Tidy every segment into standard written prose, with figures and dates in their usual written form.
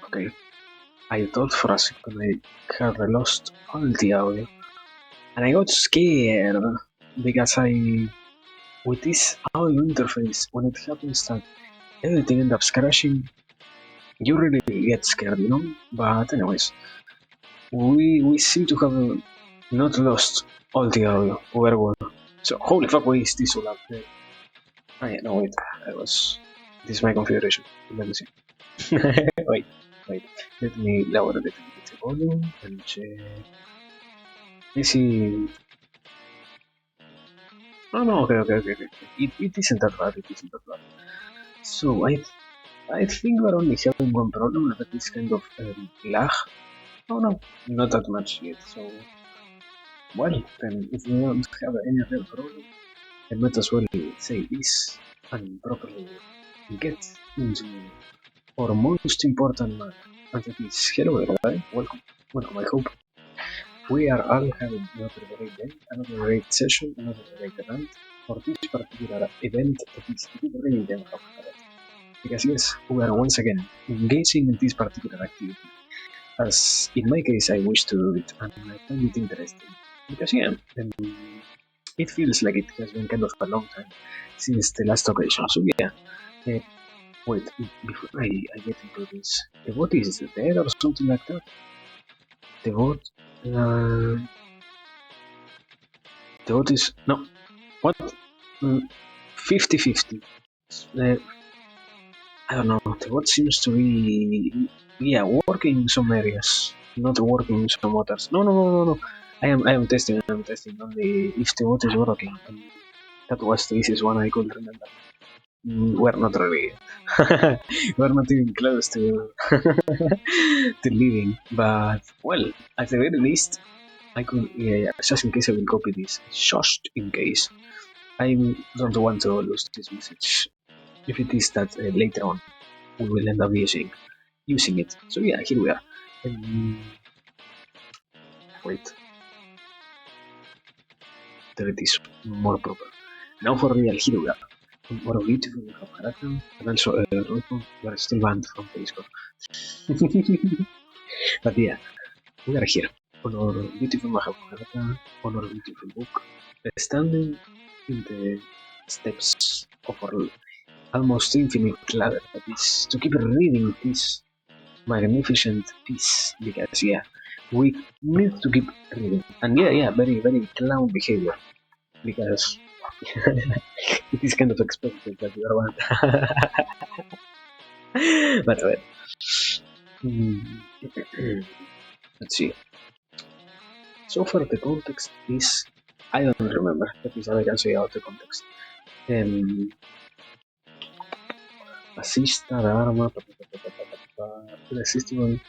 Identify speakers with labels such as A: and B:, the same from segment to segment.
A: Okay. I thought for a second I had lost all the audio, and I got scared because with this audio interface, when it happens that everything ends up crashing, you really get scared, you know? But anyways, we seem to have not lost all the audio. We're good. So, holy fuck, why is this so loud? Oh yeah, no, wait, this is my configuration. Let me see. wait, wait. Let me lower a little bit the volume and check. Let's see. Oh no, okay. It isn't that bad. It isn't that bad. So I think we're only having one problem, and that is kind of lag. Oh no, not that much yet. So well, then if we don't have any real problem, I might as well say this and properly get into our most important matter, and that is hello everybody, welcome. I hope we are all having another great day, another great session, another great event for this particular event that is really the Mahabharata. Because yes, we are once again engaging in this particular activity. As in my case, I wish to do it, and I find it interesting. Because yeah, it feels like it has been kind of a long time since the last occasion. So yeah, uh, wait, before I get into this, what is dead or something like that? The vote, uh, the vote is no. What? 50-50. I don't know. The vote seems to be working in some areas, not working in some others. No. I am testing. I am testing only if the vote is working. And that was the easiest one I could remember. We're not really. We're not even close to to leaving. But well, at the very least, I could. Yeah. Just in case I will copy this. Just in case. I don't want to lose this message. If it is that later on we will end up using it. So yeah, here we are. Wait, there it is more proper. Now for real, here we are. What a beautiful Mahabharata, and also Rodko, we are still banned from the Discord. But yeah, we are here on our beautiful Mahabharata, on our beautiful book, standing in the steps of our almost infinite ladder that is to keep reading this magnificent piece because yeah, we need to keep reading. And yeah, very clown behavior because it is kind of expected that you are one. But well, let's see. So far, the context is I don't remember. That is all I can say about the context. Asista, the arma, the system,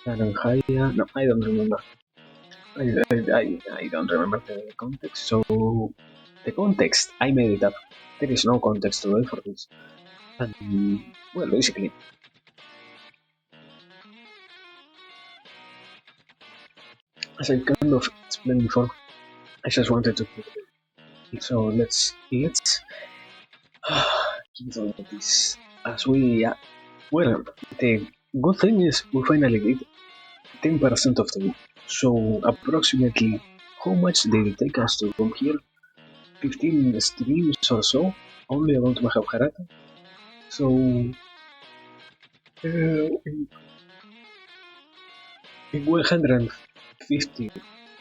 A: Naranjaya. No, I don't remember. I don't remember the context. So the context, I made it up. There is no context today for this. And well, basically, as I kind of explained before, I just wanted to put it. So let's get into this as we well, the good thing is we finally did 10% of the book. So approximately how much did it take us to come here? 15 streams or so, only about Mahabharata. So in 150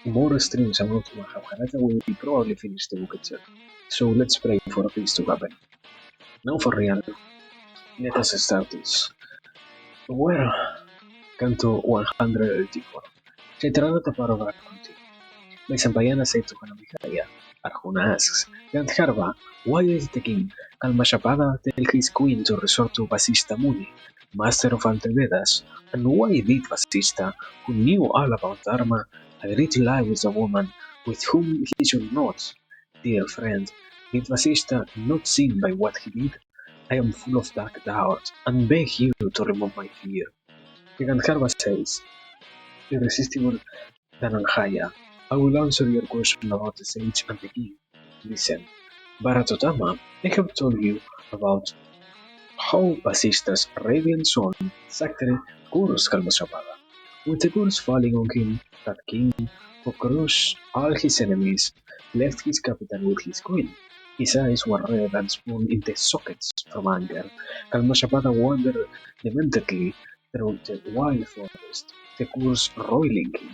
A: more streams about Mahabharata, we will probably finish the book itself. So let's pray for this to happen. Now for real, let us start this. Well, Canto 184. Chaitranata Parava continues. My Sampayana said to Hanamihaya, Arjuna asks, Gandharva, why did the king Kalmashapada tell his queen to resort to Vasista Muni, master of Antevedas, and why did Vasista, who knew all about Dharma, agree to lie with a woman with whom he should not? Dear friend, did Vasista not sin by what he did? I am full of dark doubt, and beg you to remove my fear. Gandharva says, Irresistible Dhananjaya, I will answer your question about the sage and the king. Listen, Bharatotama, I have told you about How Vasishta's radiant son Saktre Kurus Kalmashapada. With the Kurus falling on him, that king, who crushed all his enemies, left his capital with his queen. His eyes were red and spun into sockets from anger. Kalmashapada wandered dementedly through the wild forest, the Kurus roiling him.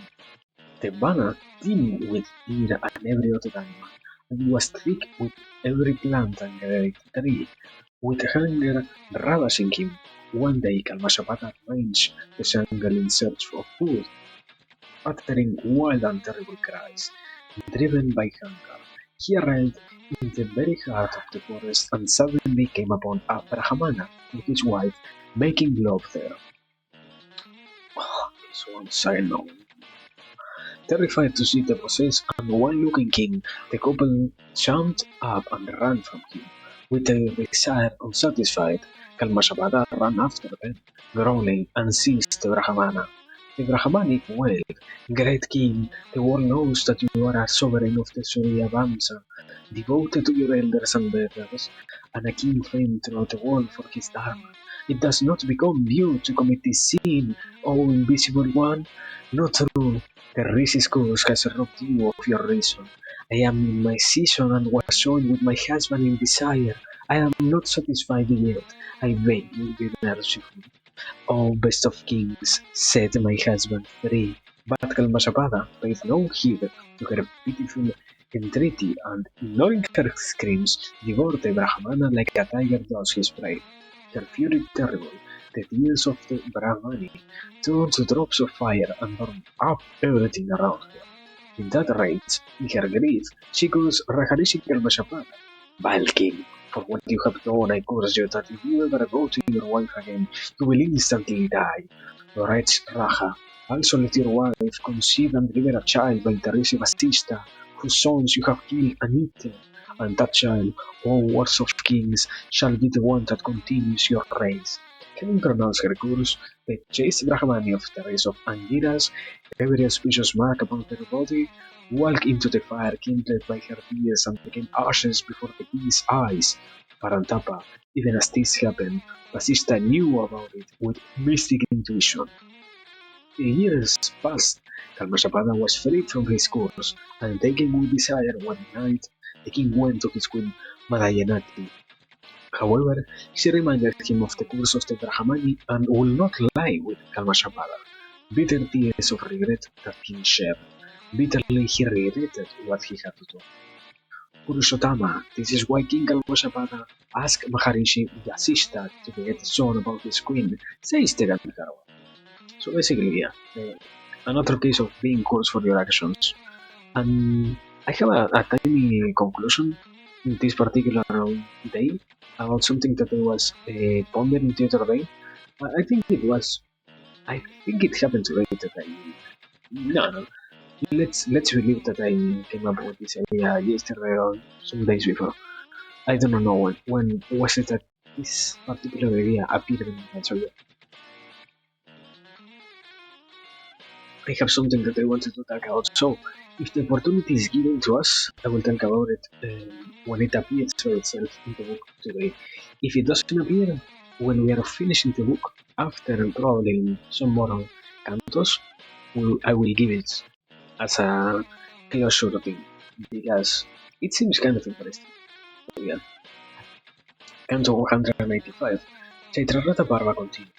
A: The banner teemed with deer and every other animal, and it was thick with every plant and great tree. With hunger ravaging him, one day Kalmashapata ranged the jungle in search of food, uttering wild and terrible cries. Driven by hunger, he arrived in the very heart of the forest and suddenly came upon a Brahmana and his wife making love there. This once I know. Terrified to see the possessed and wild-looking king, the couple jumped up and ran from him. With their desire unsatisfied, Kalmashabada ran after them, growling, and seized the Brahmana. The Brahmanic wailed, "Great king, the world knows that you are a sovereign of the Surya Vamsa, devoted to your elders and betters, and a king famed throughout the world for his dharma. It does not become you to commit this sin, O invisible one. Not true. The racist curse has robbed you of your reason. I am in my season and was joined with my husband in desire. I am not satisfied yet. I beg you, be merciful. O best of kings, set my husband free. But Kalmashapada paid no heed to her pitiful entreaty and, ignoring her screams, devoured the Brahmana like a tiger does his prey. Her fury terrible, the tears of the Brahmani turned to drops of fire and burned up everything around her. In that rage, in her grief, she cursed Raharishi Kalmashapada. Vile king, for what you have done, I curse you that if you ever go to your wife again, you will instantly die. Wretched Raja, also let your wife conceive and deliver a child by Teresa Batista, whose sons you have killed and eaten. And that child, O worst of kings, shall be the one that continues your race. Having pronounced her curse, the chaste Brahmani of Teresa of Angiras, every auspicious mark about her body, walked into the fire kindled by her tears and became ashes before the king's eyes. Parantapa, even as this happened, Basista knew about it with mystic intuition. Years passed. Kalmashapada was freed from his curse, and taken with desire one night, the king went to his queen Madayanati. However, she reminded him of the curse of the Brahmani and would not lie with Kalmashapada. Bitter tears of regret that king shed. Bitterly he regretted what he had done. Purushotama, this is why King Kalmashapada asked Maharishi Vasishta to get a son about his queen, says the Gandharva. So basically, yeah, another case of being cursed for your actions. And I have a tiny conclusion in this particular day about something that I was pondering the other day. I think it was, I think it happened today that I, no, no, let's believe that I came up with this idea yesterday or some days before. I don't know when was it that this particular idea appeared in my mind. So yeah, I have something that I wanted to talk about. So, if the opportunity is given to us, I will talk about it when it appears for itself in the book today. If it doesn't appear when we are finishing the book, after probably some more cantos, I will give it as a closure thing because it seems kind of interesting. So, yeah. Canto 195. Chaitrarata Parva continued.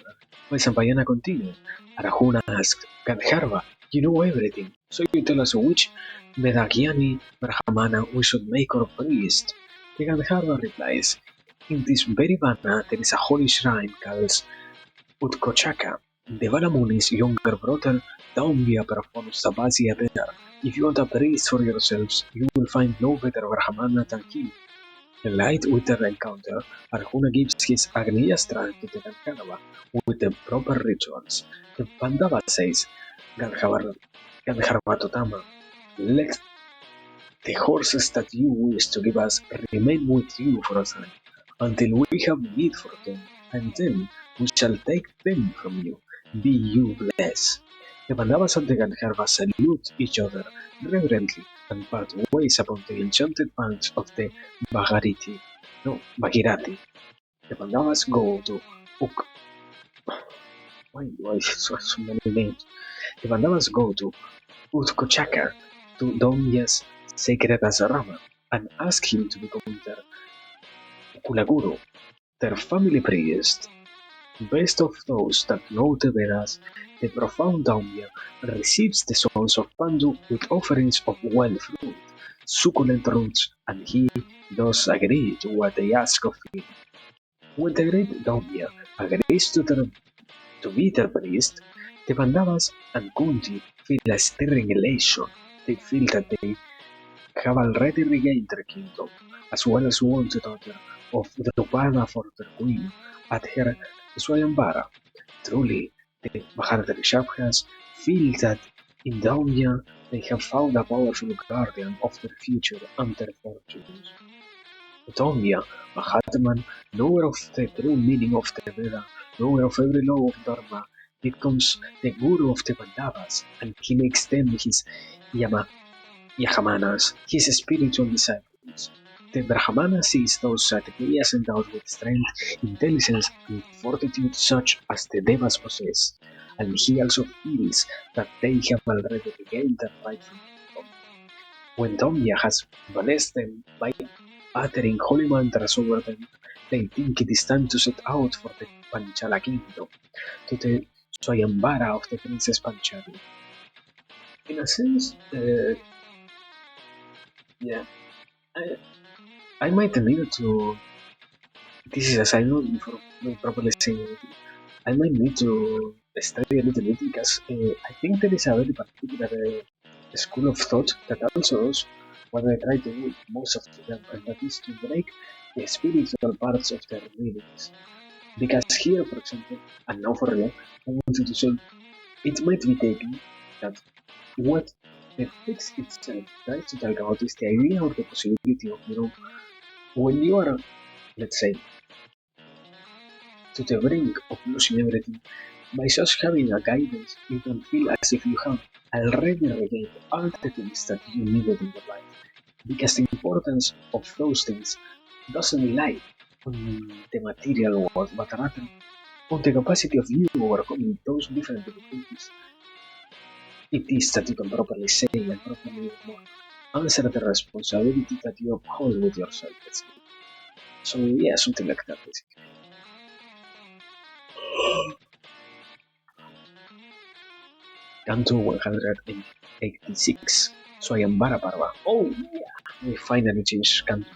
A: While Sampayana continued, Arjuna asked, Gandharva, you know everything, so you tell us which Vedagyani Brahmana we should make our priest. The Gandharva replies, in this very Vana there is a holy shrine called Utkochaka. The Valamuni's younger brother, Daumbya performs Sabasya there. If you want a priest for yourselves, you will find no better Brahmana than him. Light with the encounter, Arjuna gives his Agnyastra to the Gandharva with the proper rituals. The Pandava says, Gandharvatotama, let the horses that you wish to give us remain with you for a time, until we have need for them, and then we shall take them from you. Be you blessed. The Pandavas and the Gandharvas salute each other reverently and part ways upon the enchanted banks of the Bhagirati. The Pandavas go to Uk. Why so many names? The Pandavas go to Utkochakar, to Domya's sacred Asarama, and ask him to become their Kulaguru, their family priest. Based of those that know the Vedas, the profound Daumya receives the sons of Pandu with offerings of wild fruit, succulent roots, and he does agree to what they ask of him. When the great Daumya agrees to be their priest, the Pandavas and Kunti feel a stirring elation. They feel that they have already regained their kingdom, as well as won the daughter of Drupada for their queen at her Swayambara. Truly, the Mahardarishapkas feel that in Daumya they have found a powerful guardian of their future and their fortunes. Daumya, Mahatman, knower of the true meaning of the Veda, knower of every law of Dharma, becomes the guru of the Pandavas, and he makes them his Yama Yajamanas, his spiritual disciples. The Brahmana sees those Kshatriyas endowed with strength, intelligence, and fortitude such as the Devas possess, and he also feels that they have already regained their rightful kingdom. When Domya has blessed them by uttering holy mantras over them, they think it is time to set out for the Panchala kingdom, to the Swayambara of the Princess Panchali. In a sense, yeah, I, I might need to. This is a side note before we properly say anything. I might need to study a little bit because I think there is a very particular school of thought that also does what I try to do most of the time, and that is to break the spiritual parts of their readings. Because here, for example, and now for real, I want you to say it might be taken that what the text itself tries to talk about is the idea or the possibility of, when you are, let's say, to the brink of losing everything, by just having a guidance, you can feel as if you have already regained all the things that you needed in your life. Because the importance of those things doesn't lie on the material world, but rather on the capacity of you overcoming those different difficulties. It is that you can properly say and properly answer the responsibility that you uphold with yourself. So yeah, something like that basically. Canto 186. Swayambara Parva. Oh yeah, we finally changed Canto.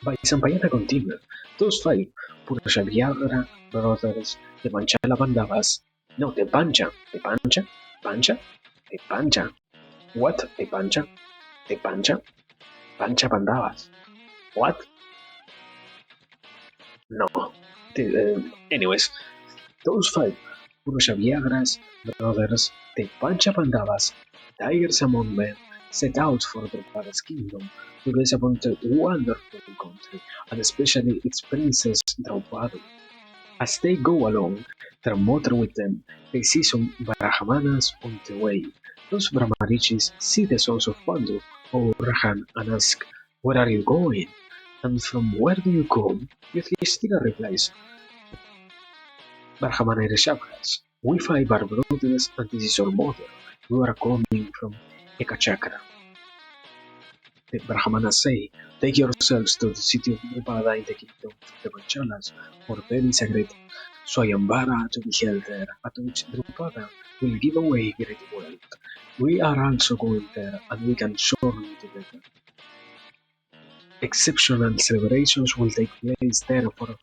A: By Sampayana continued. Those five, Purushabhyagra brothers, the Panchala Pandavas. No, the Pancha. The Pancha? Pancha? The Pancha. What? The Pancha? The Pancha? Pancha Pandavas. What? No. Anyways, those five, Purushabhyagras brothers, the Pancha Pandavas, tigers among men, set out for their father's kingdom to gaze upon the wonderful country, and especially its princess Draupadi. As they go along, their mother with them, they see some Brahmanas on the way. Those Brahmarichis see the sons of Pandu, Rahan, and ask, "Where are you going? And from where do you come?" Yudhishthira replies, Brahmana Rishabhas, we five are brothers and this is our mother. We are coming from Ekachakra. The Brahmanas say, take yourselves to the city of Drupada in the kingdom of the Panchalas, for there is a great Swayambara to be held there, at which Drupada will give away great wealth. We are also going there, and we can surely together. Exceptional celebrations will take place there, for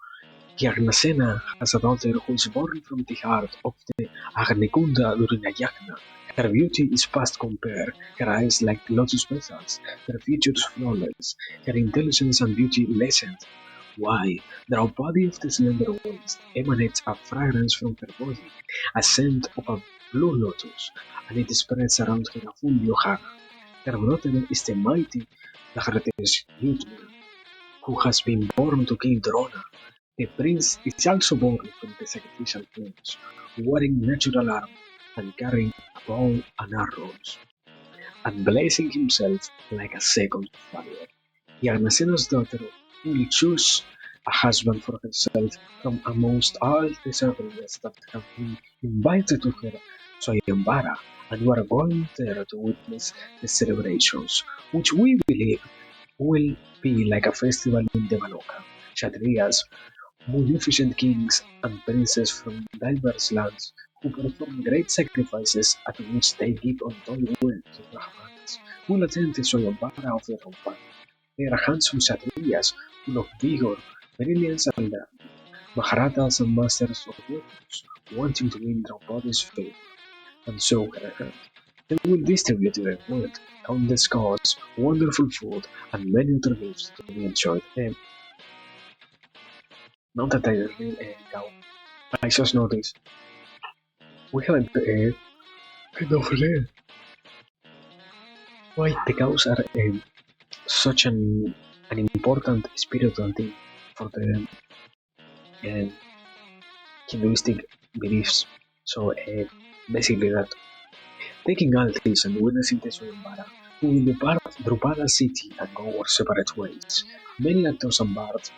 A: Yagnasena has a daughter who is born from the heart of the Agnikunda during a yagna. Her beauty is past compare, her eyes like lotus petals, her features flawless, her intelligence and beauty lessened. Why, the body of the slender waist emanates a fragrance from her body, a scent of a blue lotus, and it spreads around her a full yohana. Her brother is the mighty Dagrateshvili, who has been born to King Drona. The prince is also born from the sacrificial flames, wearing natural armor and carrying a bow and arrows, and blazing himself like a second fire. Yarnasena's daughter will choose a husband for herself from amongst all the servants that have been invited to her Swayambara, and we are going there to witness the celebrations, which we believe will be like a festival in Devaloka. Kshatriyas, munificent kings and princes from diverse lands who perform great sacrifices at which they give untold wealth to Brahmanas will attend the Swayambara of the Rampa. They are handsome Kshatriyas full of vigor, brilliance and Maharatas and masters of weapons, wanting to win Draupadi's favor and show her hand. They will distribute their wealth, countless cars, wonderful food, and many other gifts to be enjoyed. Now that I really now, I just noticed we haven't kind of why the cows are such an important spiritual thing for the uh, Hinduistic beliefs. So basically that taking all this and witnessing the Swayambara, who will depart Drupada city and go our separate ways. Many actors and bards,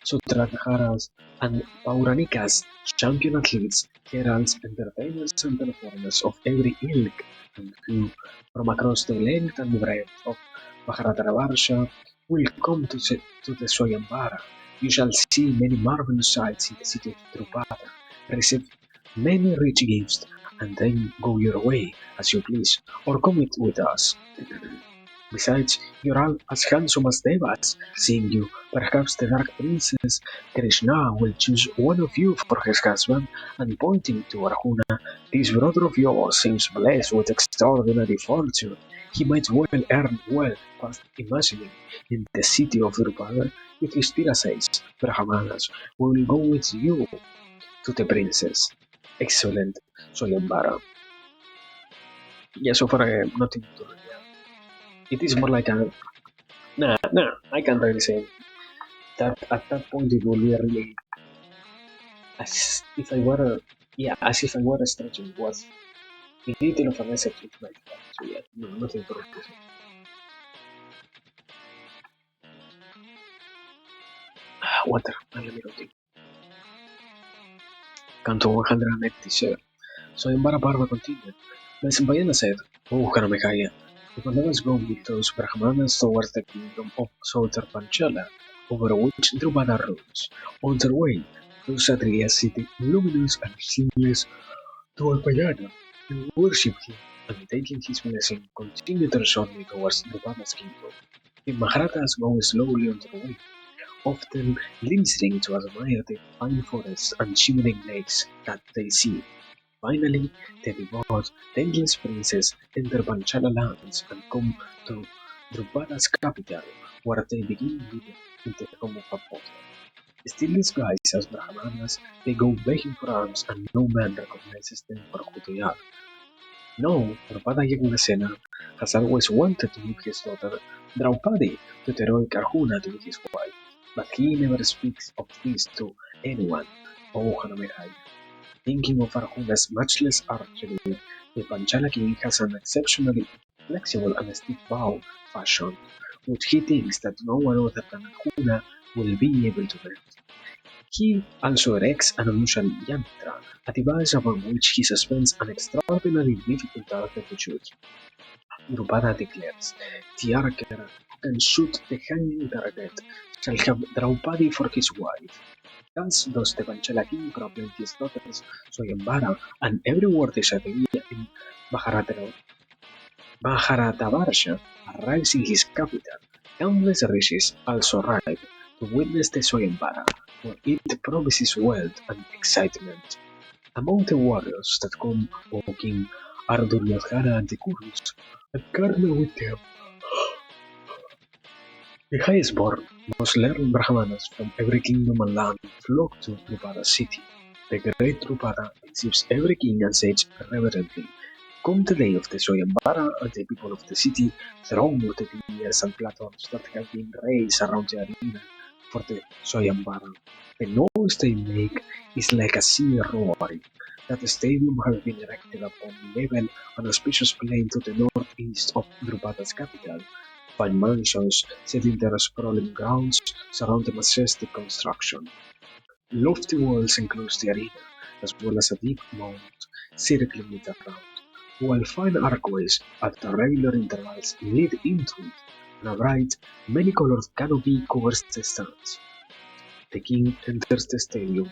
A: Sutradharas and Pauranikas, champion athletes, heralds, entertainers and performers of every ilk and hue from across the length and breadth of Mahabharata will come to the Swayambara. You shall see many marvelous sights in the city of Drupada, receive many rich gifts, and then go your way as you please, or come with us. Besides, you're all as handsome as Devas, seeing you. Perhaps the Dark Princess Krishna will choose one of you for his husband, and pointing to Arjuna, this brother of yours seems blessed with extraordinary fortune. He might well earn wealth past imagining. In the city of Drupada, Yudhishthira says, Brahmanas, we will go with you to the princess. Excellent, Soyambara. Yeah, so far I have nothing to reveal. It is more like a nah, I can't really say that at that point it will be really as if I were as if I were stretching was the detail of a message with my friend. So yeah, no, nothing to reveal. Water, let me continue. Canto 187. Soyambara Parva continued. Vaisambayana said, Oh Karamekaya, if one of us go with those Brahmanas towards the kingdom of Southern Panchala, over which Drupada rules, on their way, those Kshatriyas seated luminous and seamless to Alpayana, and worship him, and taking his blessing, continue their journey towards Drupada's kingdom. The Maharatas go slowly on their way, often listening to admire the pine forests and shimmering lakes that they see. Finally, the devout, tailess princes enter Panchala lands and come to Drupada's capital, where they begin living in the home of a potter. Still disguised as Brahmanas, they go begging for alms and no man recognizes them for who they are. No, Drupada Yagnasena has always wanted to give his daughter Draupadi to the heroic Arjuna to be his wife, but he never speaks of this to anyone. Oh, Hanamehai. Thinking of Arjuna's matchless archery, the Panchala king has an exceptionally flexible and stiff bow fashioned, which he thinks that no one other than Arjuna will be able to bend. He also erects an unusual yantra, a device upon which he suspends an extraordinarily difficult target to shoot. Drupada declares, the archer who can shoot the hanging target shall have Draupadi for his wife. Thus does the Panchala king proclaim his daughters Soyambara and every worthy Kshatriya in Maharata Maharatabarsha arrives in his capital. Countless rishis also arrive to witness the Swayambara, where it promises wealth and excitement. Among the warriors that come, O king, are Duryodhana and the Kurus, and Karna with them. The highest born, most learned Brahmanas from every kingdom and land flock to Drupada city. The great Drupada receives every king and sage reverently. Come the day of the Soyambara, and the people of the city throng with the pillars and platforms that have been raised around the arena for the Soyambara. The noise they make is like a sea roaring. That stadium has been erected upon level and auspicious plain to the northeast of Drupada's capital. Fine mansions set in their sprawling grounds surround the majestic construction. Lofty walls enclose the arena, as well as a deep moat circling it around, while fine archways at regular intervals lead into it, and a bright, many-colored canopy covers the stands. The king enters the stadium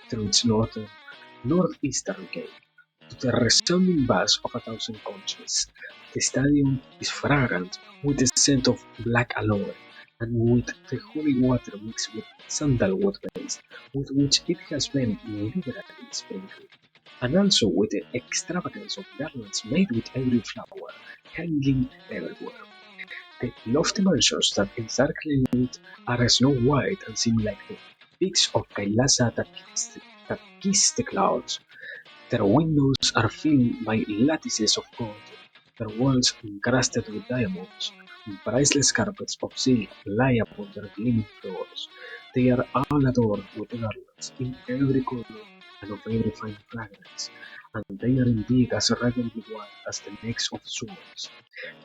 A: through its northeastern gate. To the resounding bass of 1,000 conches, the stadium is fragrant with the scent of black aloe and with the holy water mixed with sandalwood paste with which it has been liberally sprinkled, and also with the extravagance of garlands made with every flower hanging everywhere. The lofty mansions that encircle it are snow white and seem like the peaks of Kailasa that kiss the clouds. Their windows are filled by lattices of gold, their walls encrusted with diamonds, and priceless carpets of silk lie upon their gleaming floors. They are all adorned with garlands in every color and of every fine fragrance, and they are indeed as radiantly white as the necks of swans.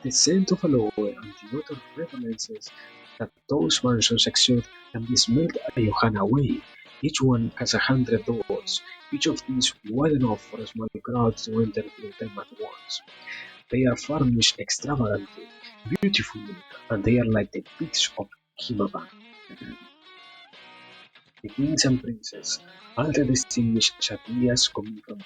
A: The scent of aloe and the other fragrances that those mansions exude can be smelled a Johanna away. Each one has 100 doors, each of these wide enough for a small crowd to enter through them at once. They are furnished extravagantly, beautifully, and they are like the peaks of Himavan. The kings and princes, all the distinguished Kshatriyas coming from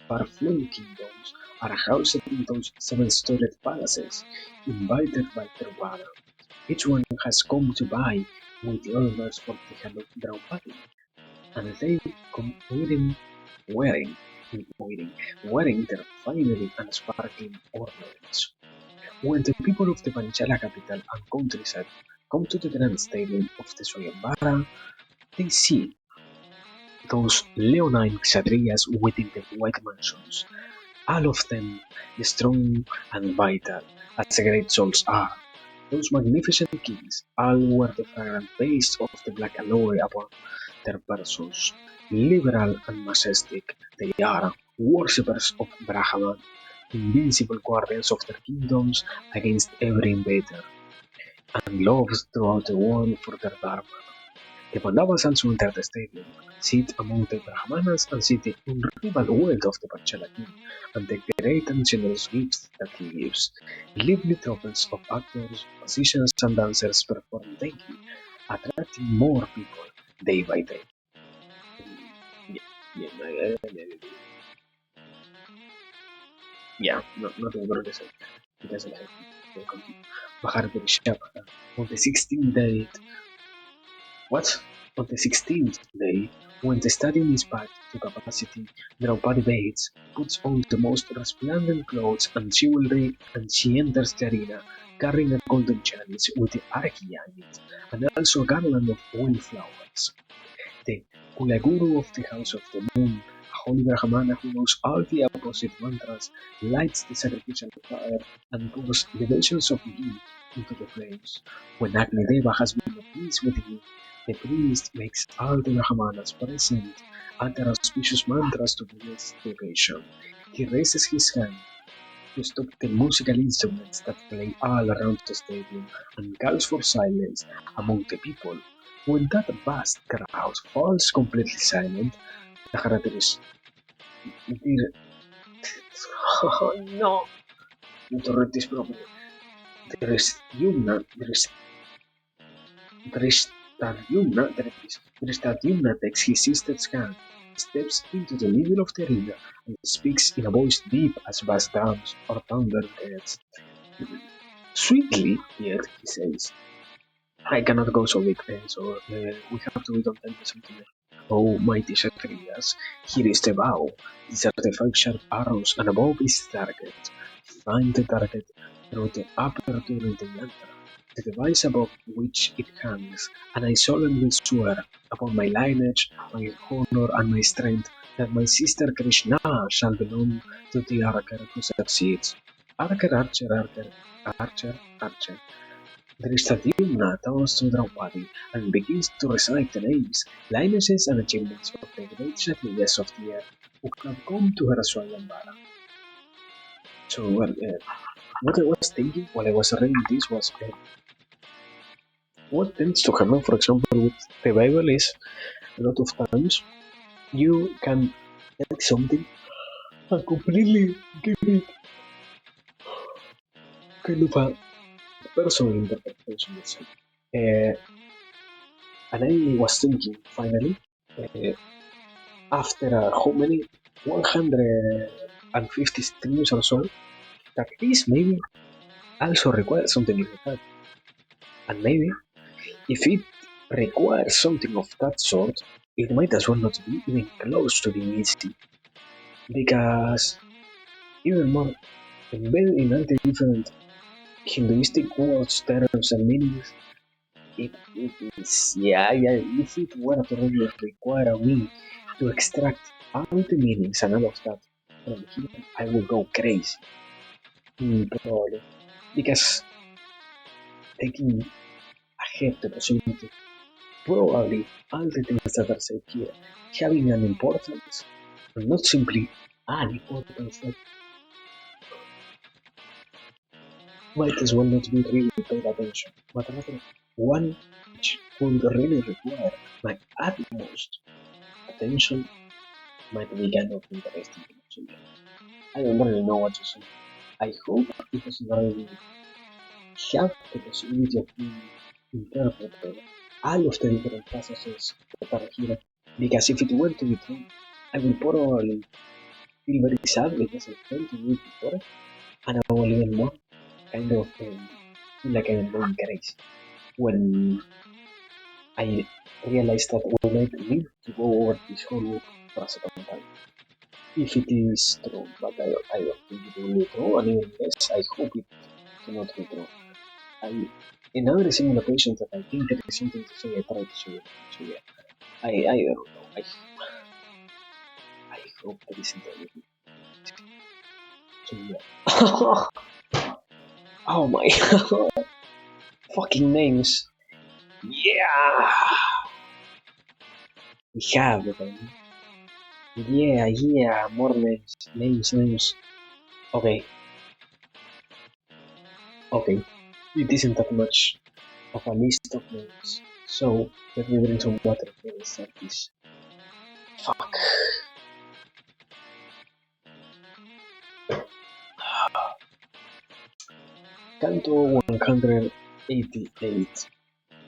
A: far-flung kingdoms, are housed in those seven-storied palaces, invited by their Vara. Each one has come to buy with the others for the hand of Draupadi, and they come wearing, wearing, wearing their finery and sparkling ornaments. When the people of the Panchala capital and countryside come to the grand stadium of the Swayambara, they see those leonine kshatriyas within the white mansions, all of them strong and vital, as great souls are. Those magnificent kings all wear the fragrant base of the black aloe upon their persons. Liberal and majestic, they are worshippers of Brahman, invincible guardians of their kingdoms against every invader, and loved throughout the world for their dharma. The Pandavas also enter the stadium, sit among the Brahmanas, and see the unrivaled wealth of the Panchala king, and the great and generous gifts that he gives. Lively trophies of actors, musicians, and dancers perform daily, attracting more people day by day. Yeah, yeah, not over the same. It doesn't have to continue. Mahabharata Shabda. On the 16th day, what? On the 16th day, when the stadium is packed to capacity, Draupadi bathes, puts on the most resplendent clothes and jewelry, and she enters the arena carrying a golden chalice with the archaea in it, and also a garland of wildflowers. The Kulaguru of the House of the Moon, a holy Brahmana who knows all the opposite mantras, lights the sacrificial fire and pours libations of ghee into the flames. When Agnideva has been appeased with ghee, the priest makes all the Brahmanas present utter auspicious mantras to bless the occasion. He raises his hand to stop the musical instruments that play all around the stadium and calls for silence among the people. When that vast crowd falls completely silent, the characters dir- oh no, to read this properly. There is Yumna, there is that Yumna, there is that Yumna takes his sister's hand, steps into the middle of the arena, and speaks in a voice deep as bass drums or thunder heads. Sweetly, yet, he says, I cannot go so big, we have to wait until the something. Oh, mighty Kshatriyas, here is the bow. These are the 5 sharp arrows, and above is the target. Find the target through the aperture in the yantra, the device above which it hangs, and I solemnly swear upon my lineage, my honor, and my strength that my sister Krishna shall belong to the archer who succeeds. Archer, archer, archer, archer, archer. Drishtadyumna turns to Draupadi and begins to recite the names, lineages, and achievements of the great Kshatriyas of the earth who have come to her Swayambara. So, well, what I was thinking while I was reading this was what tends to happen, for example, with the Bible is a lot of times you can take something and completely give it kind of a personal interpretation, let's say. And I was thinking, finally, uh, after how many 150 streams or so, that this maybe also requires something like that. And maybe if it requires something of that sort, it might as well not be even close to being easy. Because even more embedded in all the different Hinduistic words, terms, and meanings, it is, yeah, if it were to really require me to extract all the meanings and all of that from here, I would go crazy. Probably. Because taking ahead the possibility, probably all the things that are said here having an importance, and not simply an importance that might as well not be really paid attention, but rather one which would really require my utmost attention might be kind of interesting to me. I don't really know what to say. I hope it doesn't really have the possibility of being interpreted all of the different passages that are here, because if it were to be true, I will probably feel very sad because I felt to do it before, and I will even more kind of feel like I'm going crazy when I realized that we might need to go over this whole book for a second time. If it is true, but I don't think it will be true, and even less, I hope it cannot be true. I, in every single occasion that I think there is something to say, I try to say it. So yeah, I don't know. I hope there isn't anything. So yeah. Oh my god. Fucking names. Yeah. We have it. Yeah. More names. Names. Okay. Okay. It isn't that much of a list of names. So let me drink some water before I start this. Fuck. Canto 188.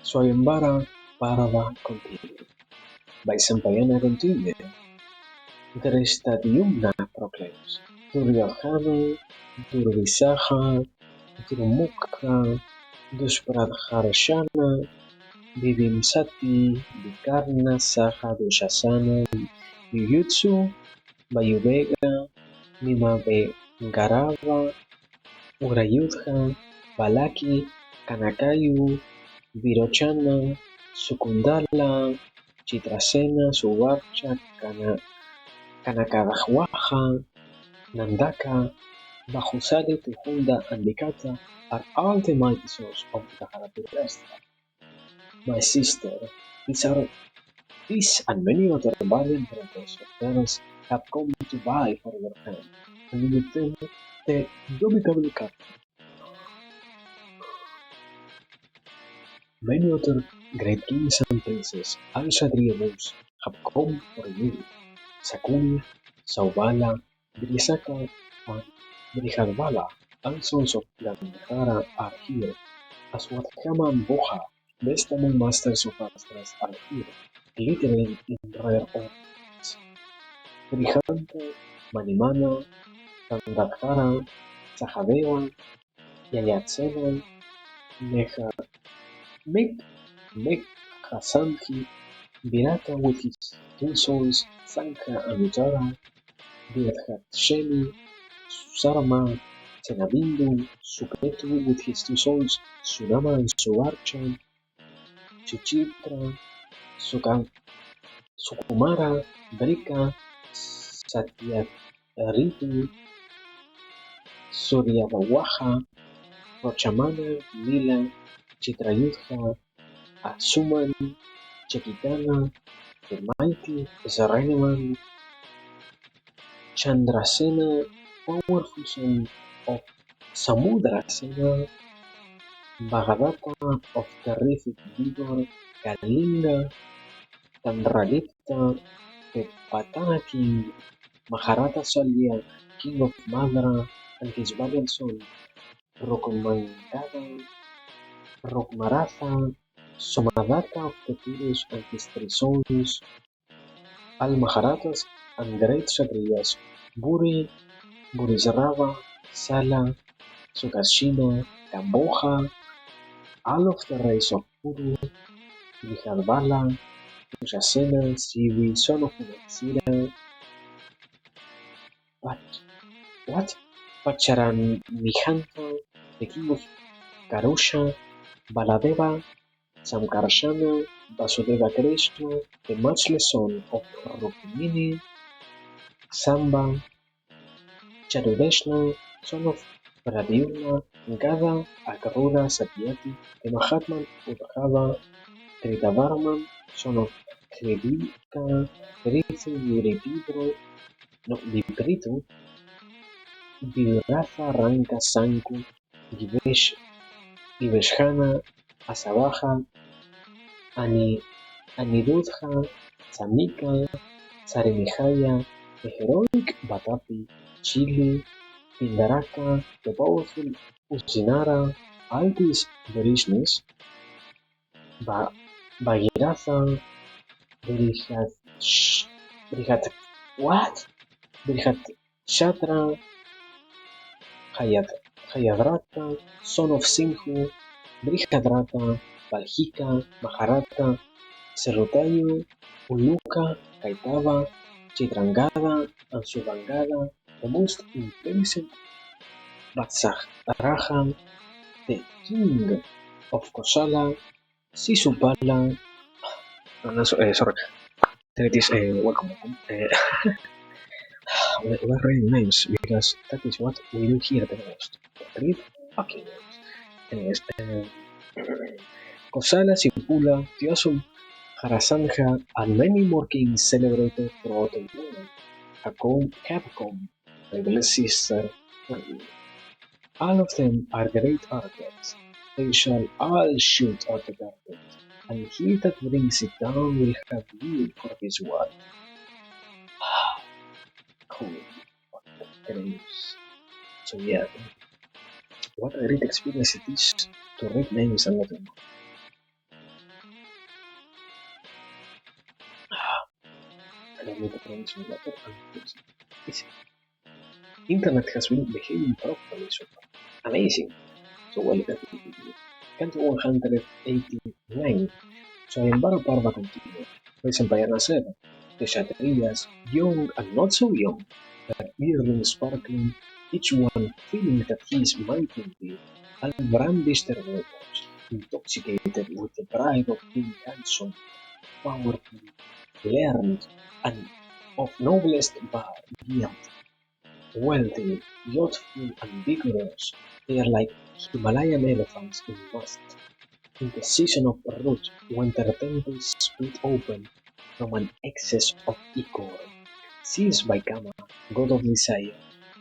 A: Swayambara Parava Continue. By Sampayana Continue. Drestadiumna proclaims. Duryodhana, Durvisaha, Durmukha, Dushpradharshana, Vivimsati, Vikarna, Saha, Dushasana, Yuyutsu, Vayuvega, Nimavengarava, Urayudha, Balaki, Kanakayu, Virochana, Sukundala, Chitrasena, Suvarcha, Kanakadahwaha, Nandaka, Bahusali, Tuhunda, and Vikata are all the mighty sons of the Dharatirashtra. My sister, these and many other valiant brothers of theirs have come to vie for your hand, and with them the indubitable captain. Many other great kings and princes, Al-Shadriyamus, have come for you. Sakuni, Saubala, Drisaka, and Brihadbala, and sons of Gandhara are here, as Wadhama and Boha, best among masters of astras, are here, glittering in rare ornaments. Brihanta, Manimana, Gandhara, Sahadeva, Yayatsena, Meha, Meghasanhi, Virata with his two sons, Sankha and Uttara, Virhatsheni, Susarma, Senabindu, Suketu with his two sons, Sunama and Suvarchan, Suchitra, Sukumara, Brika, Satyaritu, Suryavawaha, Rochamana, Nila, Chitrayudha, Atsuman, Chekitana, the mighty Zaraniman, Chandrasena, powerful son of Samudra Sena, Bhagavata of terrific vigor, Kalinga, Tandragupta, the Patana king, Maharata Salya, king of Madra, and his valiant son, Rukmangada, Rukmaratha, Somadatta of the Purus and his three sons, Al-Maharatas and great Kshatriyas, Buri, Burisrava, Sala, Sukashina, Kamboja, all of the race of Puru, Vijayabala, Dusasena, Sivi, son of Udaksira, but what? Pacharanihanta, the king of Karusha, Baladeva, Samkarshana, Vasudeva Krishna, the matchless son of Rukmini, Samba, Charudeshna, son of Pradyumna, Gada, Akrura, Satyati, the Mahatman Udhava, Tritavarman, son of Hridika, Ritu Viripidro, no, Vipritu, Viratha Ranka Sanku, Giveshana, Asabaja, Anirudha, Samika, Sarenihaya, the heroic Batapi, Chili, Pindaraka, the powerful Usinara, all these Verishnis, Bhagiratha, Brihat, Brihat, what? Brihat Shatra, Hayat, Hayadrata, son of Singhu, Brihadrata, Valhika, Maharata, Serutayu, Uluka, Kaitava, Chitrangada, and Subangada, the most impressive Vatsaraja, the king of Kosala, Sisupala, no, sorry, that is welcome. We're reading names because that is what we do here the most. Read fucking names. Anyways, Kosala, Sipula, Tiosum, Harasanja, and many more kings celebrated throughout the world. Capcom, my little sister, all of them are great artists. They shall all shoot at the target, and he that brings it down will have you for his wife. Holy fucking names. So yeah, what a great experience it is to read names and let them know. And I need to change my laptop and close it. Easy. Internet has been behaving properly so far. Amazing. So well that it did. Canto 189. Sayembara Parva continued. Vaisampayana said, the Kshatriyas, young and not so young, their earrings sparkling, each one feeling that he is mighty, all brandished their weapons, intoxicated with the pride of being handsome, powerful, learned, and of noblest birth, wealthy, youthful, and vigorous. They are like Himalayan elephants in must. In the season of root, when their temples split open from an excess of ichor, seized by Kama, god of desire,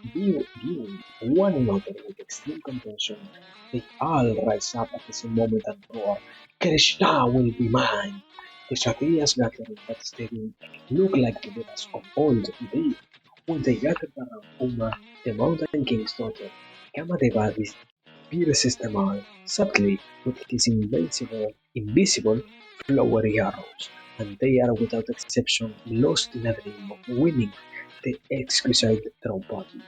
A: viewing one another with extreme compassion, they all rise up at the same moment and roar, Krishna will be mine! The Kshatriyas gathering that stadium look like the Vedas of old. When they gathered around Uma, the mountain king's daughter, Kamadeva pierces them all subtly with his invisible, flowery arrows, and they are without exception lost in a dream of winning the exquisite Draupadi.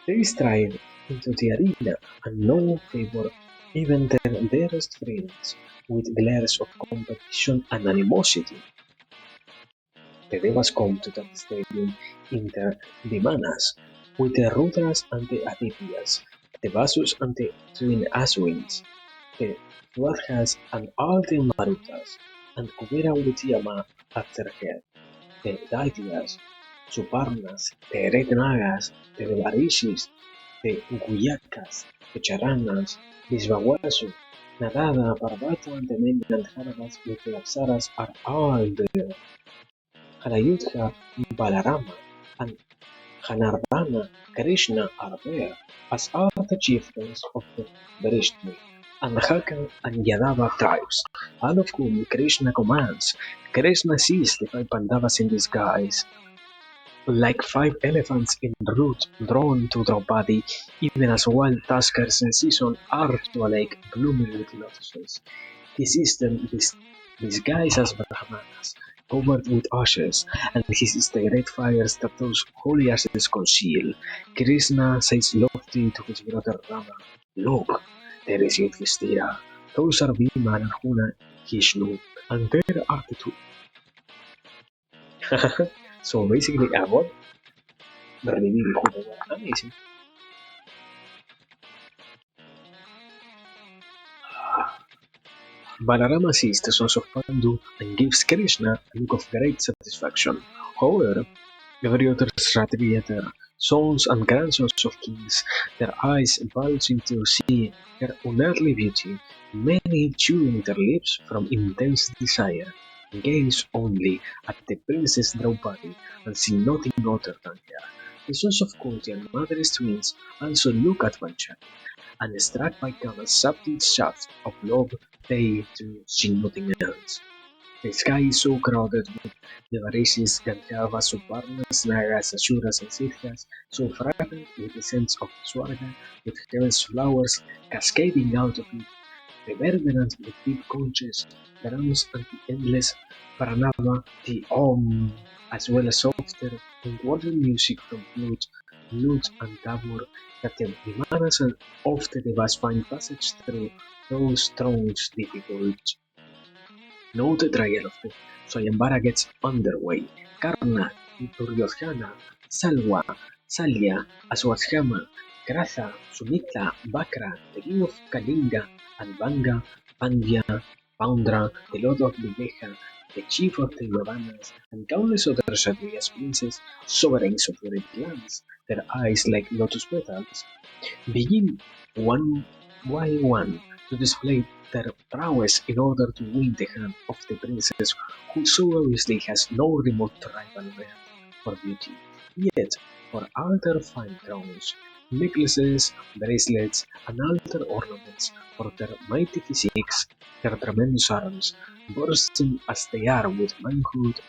A: They stride into the arena and no one favor even their dearest friends with glares of competition and animosity. The Devas come to that stadium in their Vimanas, with the Rudras and the Adityas, the Vasus and the twin Aswins, the Swadhas and all the Marutas, and Kubera with Yama at their head, the Daityas, Suparnas, the Red Nagas, the Devarishis, the Guyakas, the Charanas, Visvawasu, Narada, Parvata, and the many Gandharvas with the Apsaras are all there. Halayudha, Balarama, and Janardana, Krishna are there, as are the chieftains of the Vrishni, Andhaka and Yadava tribes, all of whom Krishna commands. Krishna sees the five Pandavas in disguise, like five elephants en route drawn to Draupadi, even as wild tuskers in season are to a lake blooming with lotuses. He sees them disguised as Brahmanas, covered with ashes, and he sees the great fires that those holy ashes conceal. Krishna says lofty to his brother Rama, "Look, there is Yudhishthira. Those are Bhima and Arjuna, his and there are the two." So basically, avoid the reveal who they were. Amazing. Balarama sees the sons of Pandu and gives Krishna a look of great satisfaction. However, every other Kshatriya, their sons and grandsons of kings, their eyes bulging to see her unearthly beauty, many chewing their lips from intense desire, gaze only at the Princess Draupadi and see nothing other than her. The sons of Kunti and mother's twins also look at Panchali, and struck by Kama's subtle shaft of love, they too see nothing else. The sky is so crowded with the Varishis, Gandharvas, Suparnas, Nagas, Asuras, and Siddhas, so fragrant with the scents of Swarga, with heaven's flowers cascading out of it, reverberant with deep conches, drums and the endless pranava, the om, as well as softer and wandering music from flute, lute and tabor, that the Vimanas and of the Devas find passage through those thrones difficult. Now the trial of the Swayambara gets underway. Karna, Duryodhana, Salwa, Salya, Aswatthama, Kratha, Sumitra, Bakra, the king of Kalinga, and Banga, Pandya, Poundra, the lord of Videha, the chief of the Yavanas, and countless other Kshatriyas princes, sovereigns of great lands, their eyes like lotus petals, begin one by one to display their prowess in order to win the hand of the princess who so obviously has no remote rival there for beauty. Yet, for all their fine crowns, necklaces, bracelets, and other ornaments, for their mighty physiques, their tremendous arms, bursting as they are with manhood,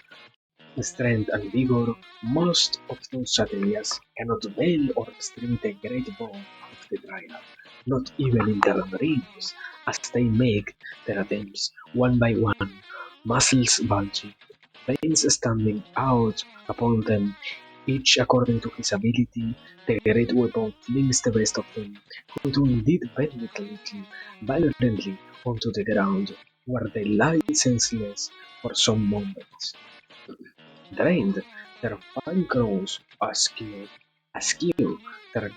A: strength and vigor, most of those Satyas cannot veil or string the great bow of the trial, not even in their dreams, as they make their attempts one by one, muscles bulging, veins standing out upon them, each according to his ability. The great weapon flings the best of them, who do indeed bend it little, violently onto the ground, where they lie senseless for some moments. Drained, their fine crows askew, their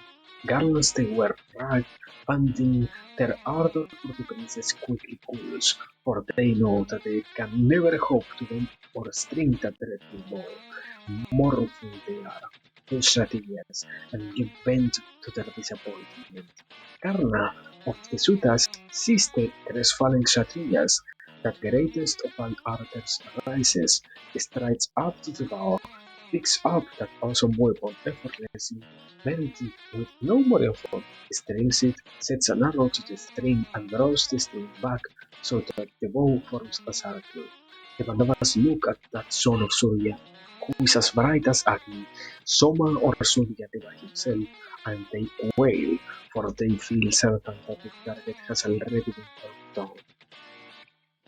A: garlands they wear bright, panting, their ardor for the princess quickly cools, for they know that they can never hope to bend or string that dreadful bow. Mournful they are, those Satyas, and give vent to their disappointment. Karna of the Sutas sees the crestfallen Kshatriyas, that greatest of all archers rises, strides up to the bow, picks up that awesome weapon effortlessly, bends it with no more effort, strings it, sets an arrow to the string, and draws the string back so that the bow forms a circle. The Pandavas look at that son of Surya, who is as bright as Agni, Soma or Surya Deva himself, and they wail, for they feel certain that the target has already been brought down.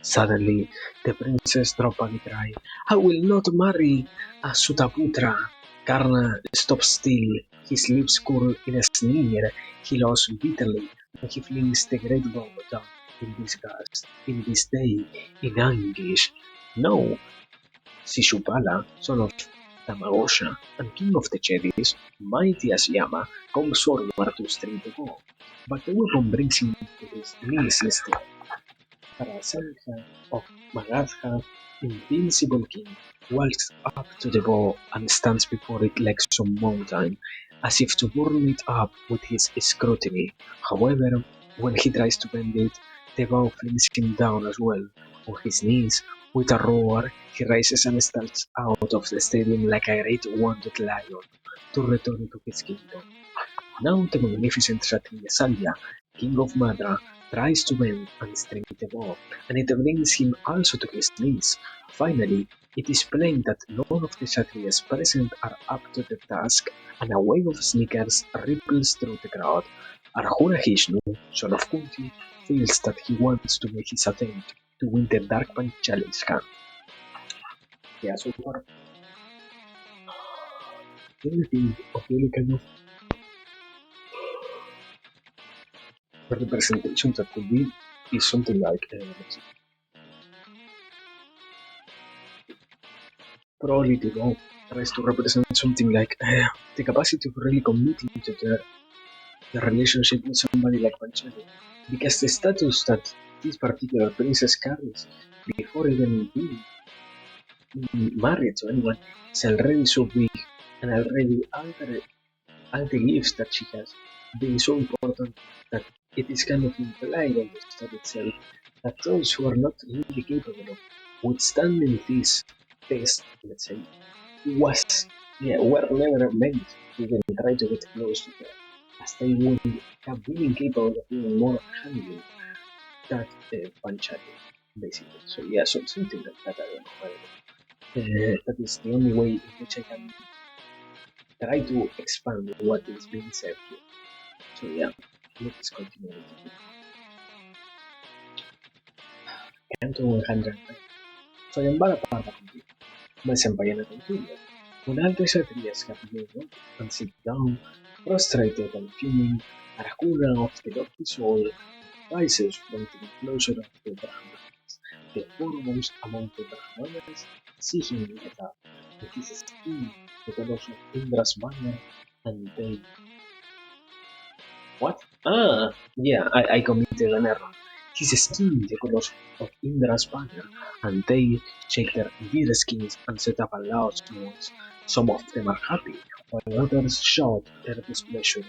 A: Suddenly, the princess Draupadi cried, "I will not marry a Sutaputra." Karna stops still, his lips curl in a sneer. He laughs bitterly, and he flings the great bow down in disgust, in disdain, in anguish. No, Shishupala, son of Tamagosha, and king of the cherries, mighty as Yama, comes forward to string the bow, but the weapon brings him to his knees instead. Parasanka of Magadha, invincible king, walks up to the bow and stands before it like some mountain, as if to burn it up with his scrutiny. However, when he tries to bend it, the bow flings him down as well. On his knees, with a roar, he rises and starts out of the stadium like a great wounded lion. to return to his kingdom. Now the magnificent Kshatriya Salya, king of Madra, tries to bend and string the bow, and it brings him also to his knees. Finally, it is plain that none of the Kshatriyas present are up to the task, and a wave of sneakers ripples through the crowd. Arjuna Hishnu, son of Kunti, feels that he wants to make his attempt to win the Dark Panchalishan. Yeah, so far, anything of really kind of representation that could be is something like probably the law tries to represent something like the capacity of really committing to the relationship with somebody like Panchali. Because the status that this particular princess carries before even being married to anyone is already so big, and already all the gifts that she has being so important that it is kind of implied on the story itself that those who are not really capable of withstanding this test, let's say, was were never meant to even try to get close to her, as they would have been incapable of even more handling that Panchali, basically. So yeah, so something like that. I don't know. That is the only way in which I can try to expand what is being said here. So yeah, let's continue with the Canto 109. Swayambara parla contigo, ma Sampayana continued. When all the Kshatriyas have been and sit down, prostrated and fuming, Arjuna of the lofty soul rises from the enclosure of the Brahmanas. The foremost among the Brahmanas see him get up, with his skin the colors of Indra's banner, and they what? Yeah, I committed an error. His skin the colors of Indra's banner, and they shake their deer skins and set up a loud noise. Some of them are happy, while others shout their displeasure.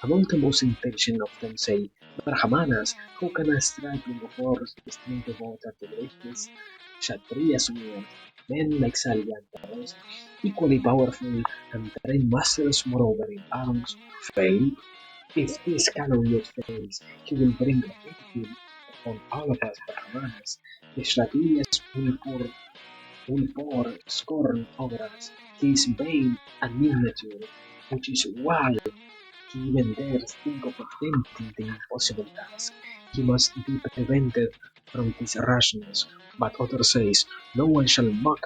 A: Among the most intelligent of them say, Brahmanas, how can a stripling of horse string the water the greatest? Kshatriyas on earth, men like Salya and the rest, equally powerful and trained masters moreover in arms, fail. If this calumniate fails, he will bring ridicule upon all of us Brahmanas. The Kshatriyas will pour scorn over us. He is vain and immature, which is why he even dares think of attempting the impossible task. He must be prevented from this rashness. But Otto says, no one shall mock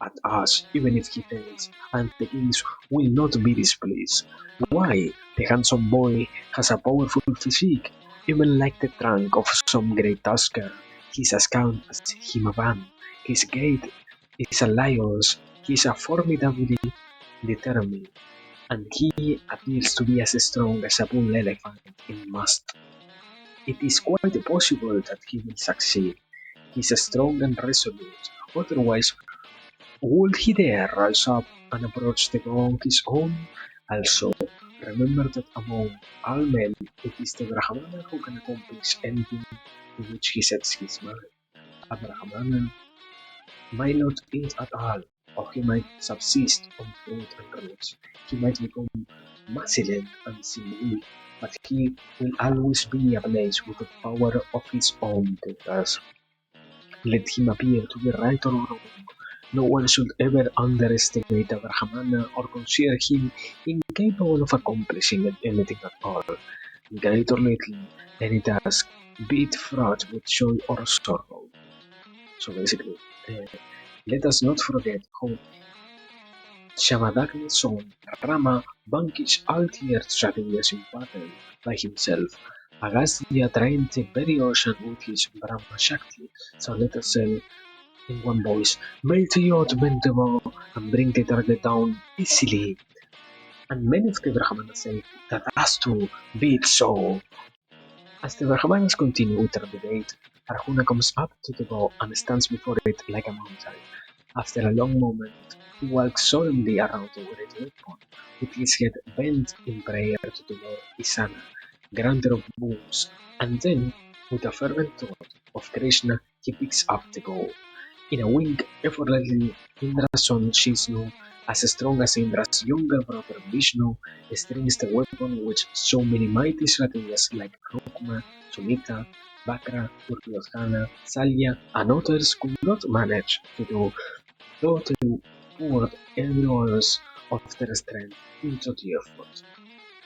A: at us, even if he fails, and the kings will not be displeased. Why? The handsome boy has a powerful physique, even like the trunk of some great tusker. His account as Himavan. His gait is a lion's. He is a formidably determined, and he appears to be as strong as a bull elephant in must. It is quite possible that he will succeed. He is strong and resolute. Otherwise, would he dare rise up and approach the goal on his own? Also, remember that among all men, it is the Brahmana who can accomplish anything to which he sets his mind. A Brahmana might not eat at all, or he might subsist on fruit and roots. He might become macilent and seem but he will always be ablaze with the power of his own thus. Let him appear to be right or wrong. No one should ever underestimate a Brahmana or consider him incapable of accomplishing anything at all, great or little, any task, be it fraught with joy or sorrow. So basically, let us not forget how Shamadagna's son Rama vanquished all the earth's strategies in battle by himself. Agastya drained the very ocean with his Brahma Shakti. So let us say in one voice, melt the earth, bend the bow, and bring the target down easily. And many of the Brahmanas say that has to be it so. As the Brahmanas continue with their debate, Arjuna comes up to the bow and stands before it like a mountain. After a long moment, he walks solemnly around the great weapon, with his head bent in prayer to the Lord Isana, granter of boons, and then, with a fervent thought of Krishna, he picks up the bow. In a wink, effortlessly, Indra's son Shishnu as strong as Indra's younger brother Vishnu, strings the weapon which so many mighty strategies like Rukma, Sumitra, Bakra, Duryodhana, Salya, and others could not manage to do, though they poured every ounce of their strength into the effort.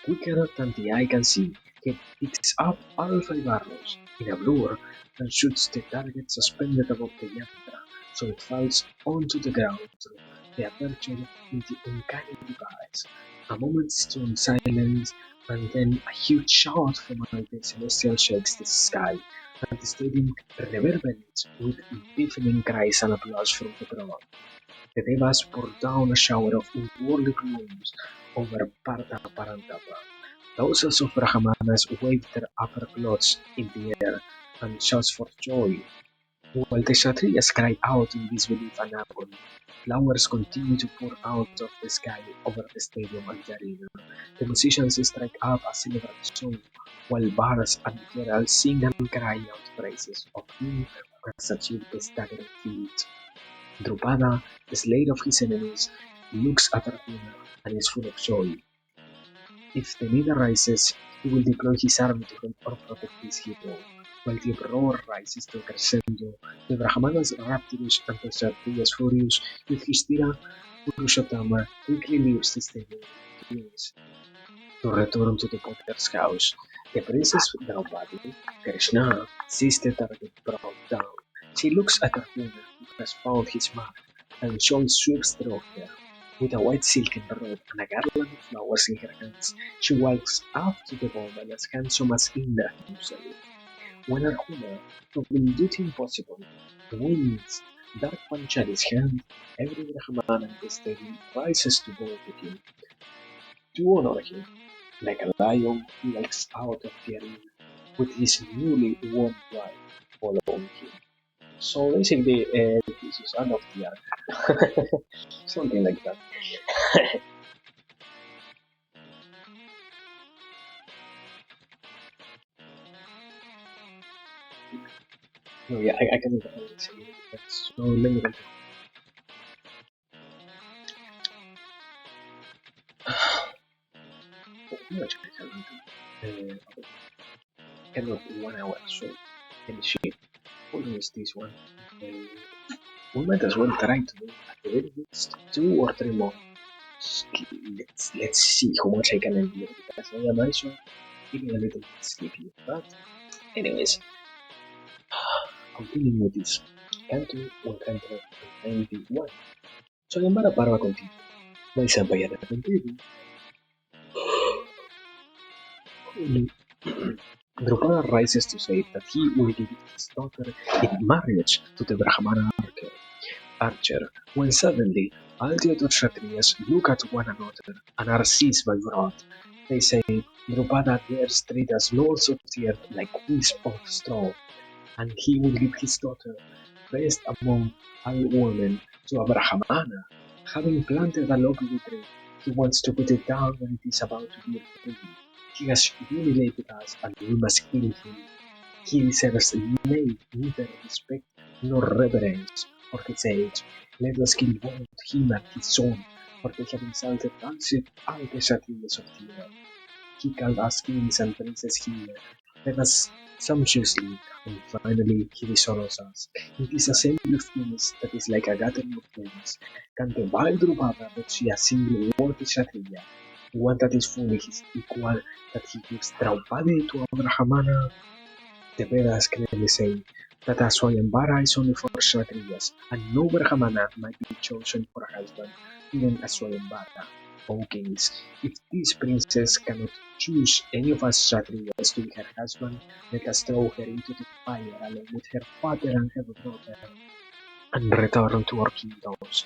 A: Quicker than the eye can see, he picks up all five arrows in a blur and shoots the target suspended above the yatra, so it falls onto the ground through the aperture in the uncanny device. A moment's stunned silence, and then a huge shout from out the celestial shakes the sky, and the stadium reverberates with deafening cries and applause from the crowd. The devas pour down a shower of unworldly plumes over Partha Parantapa. Thousands of Brahmanas wave their upper cloths in the air and shout for joy, while the Kshatriyas cry out in disbelief and agony. Flowers continue to pour out of the sky over the stadium and the arena. The musicians strike up a celebrant song, while bards and heralds sing and cry out praises of him who has achieved the staggering feat. Drupada, the slayer of his enemies, looks at Arjuna and is full of joy. If the need arises, he will deploy his army to help or protect his hero. While the uproar rises to a crescendo, the Brahmanas rapturous and the Kshatriyas furious, Yudhishthira Purushottama quickly leaves the stadium with twins to return to the potter's house. The princess Draupadi, Krishna, sees the target brought down. She looks at Arjuna, who has found his mark, and joy sweeps through her. With a white silken robe and a garland of flowers in her hands, she walks up to the woman as handsome as Indra himself. When Arjuna, who will do the impossible, wins Dark Panchali's hand, every Brahmana in the stadium rises to bow to him, to honor him. Like a lion, he walks out of the arena with his newly won wife following him. So basically, this is end of the arc. Something like that. No, yeah, I cannot say that. So let me continue. How much I can do? Cannot 1 hour, so let me see. How long is this one? Uh, we might as well try to do at the very least 2 or 3 more. Let's see how much I can endure because I am also feeling a little bit sleepy. But anyways, continuing with this. Canto 191. Sayonara para contigo. May sabayan na contigo. Drupada rises to say that he will give his daughter in marriage to the Brahmana archer, when suddenly all the other Kshatriyas look at one another and are seized by wrath. They say, Drupada dares treat us lords of the earth like wisps of straw, and he will give his daughter, best among all women, to a Brahmana. Having planted a lovely tree, he wants to put it down when it is about to be fruited. He has humiliated us, and we must kill him. He deserves neither respect nor reverence for his age. Let us kill both him and his son, for they have insulted all the Kshatriyas of the earth. He called us kings and princes here. Let us sumptuously, and finally he dishonors us. In this assembly of kings that is like a gathering of friends, can the vile Drupada not see a single worthy Kshatriya, one that is fully his equal, that he gives Draupadi to a Brahmana? The Vedas clearly say that a Swayambara is only for Kshatriyas, and no Brahmana might be chosen for a husband, even a Swayambara. O kings, if this princess cannot choose any of us Kshatriyas to be her husband, let us throw her into the fire along with her father and her brother, and return to our kingdoms.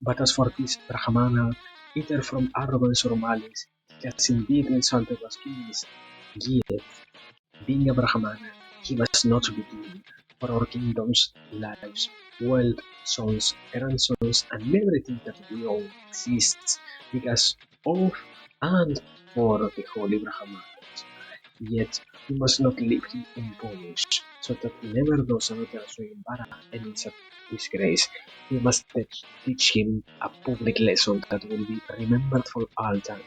A: But as for this Brahmana, either from arrogance or malice, he has indeed insulted us kings. Yet, being a Brahmana, he must not be killed, for our kingdoms, lives, wealth, sons, grandsons, and everything that we own exists because of and for the holy Brahmanas. Yet we must not leave him unpunished, so that he never does another Swayambara and ends up disgrace. We must teach him a public lesson that will be remembered for all time,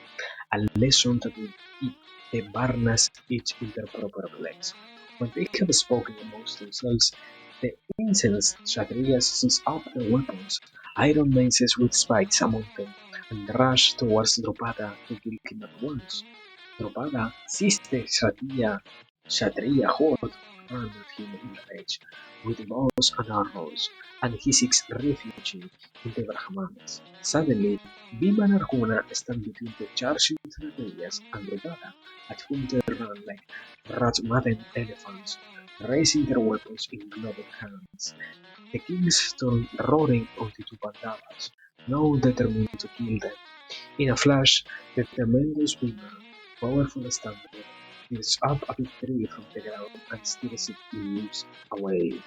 A: a lesson that will keep the Varnas each in their proper place. When they have spoken amongst themselves, the incensed Kshatriyas seize up their weapons, iron maces with spikes among them, and rush towards Drupada to kill him at once. Drupada seized the Kshatriya horde, ran at him in rage, with bows and arrows, and he seeks refuge in the Brahmanas. Suddenly, Bhima and Arjuna stand between the charging Kshatriyas and Drupada, at whom they run like rage-maddened elephants, raising their weapons in gloved hands. The kings turn roaring on the two Pandavas, now determined to kill them. In a flash, the tremendous Bhima, powerful standard, lifts up a big tree from the ground and steers it leaves away.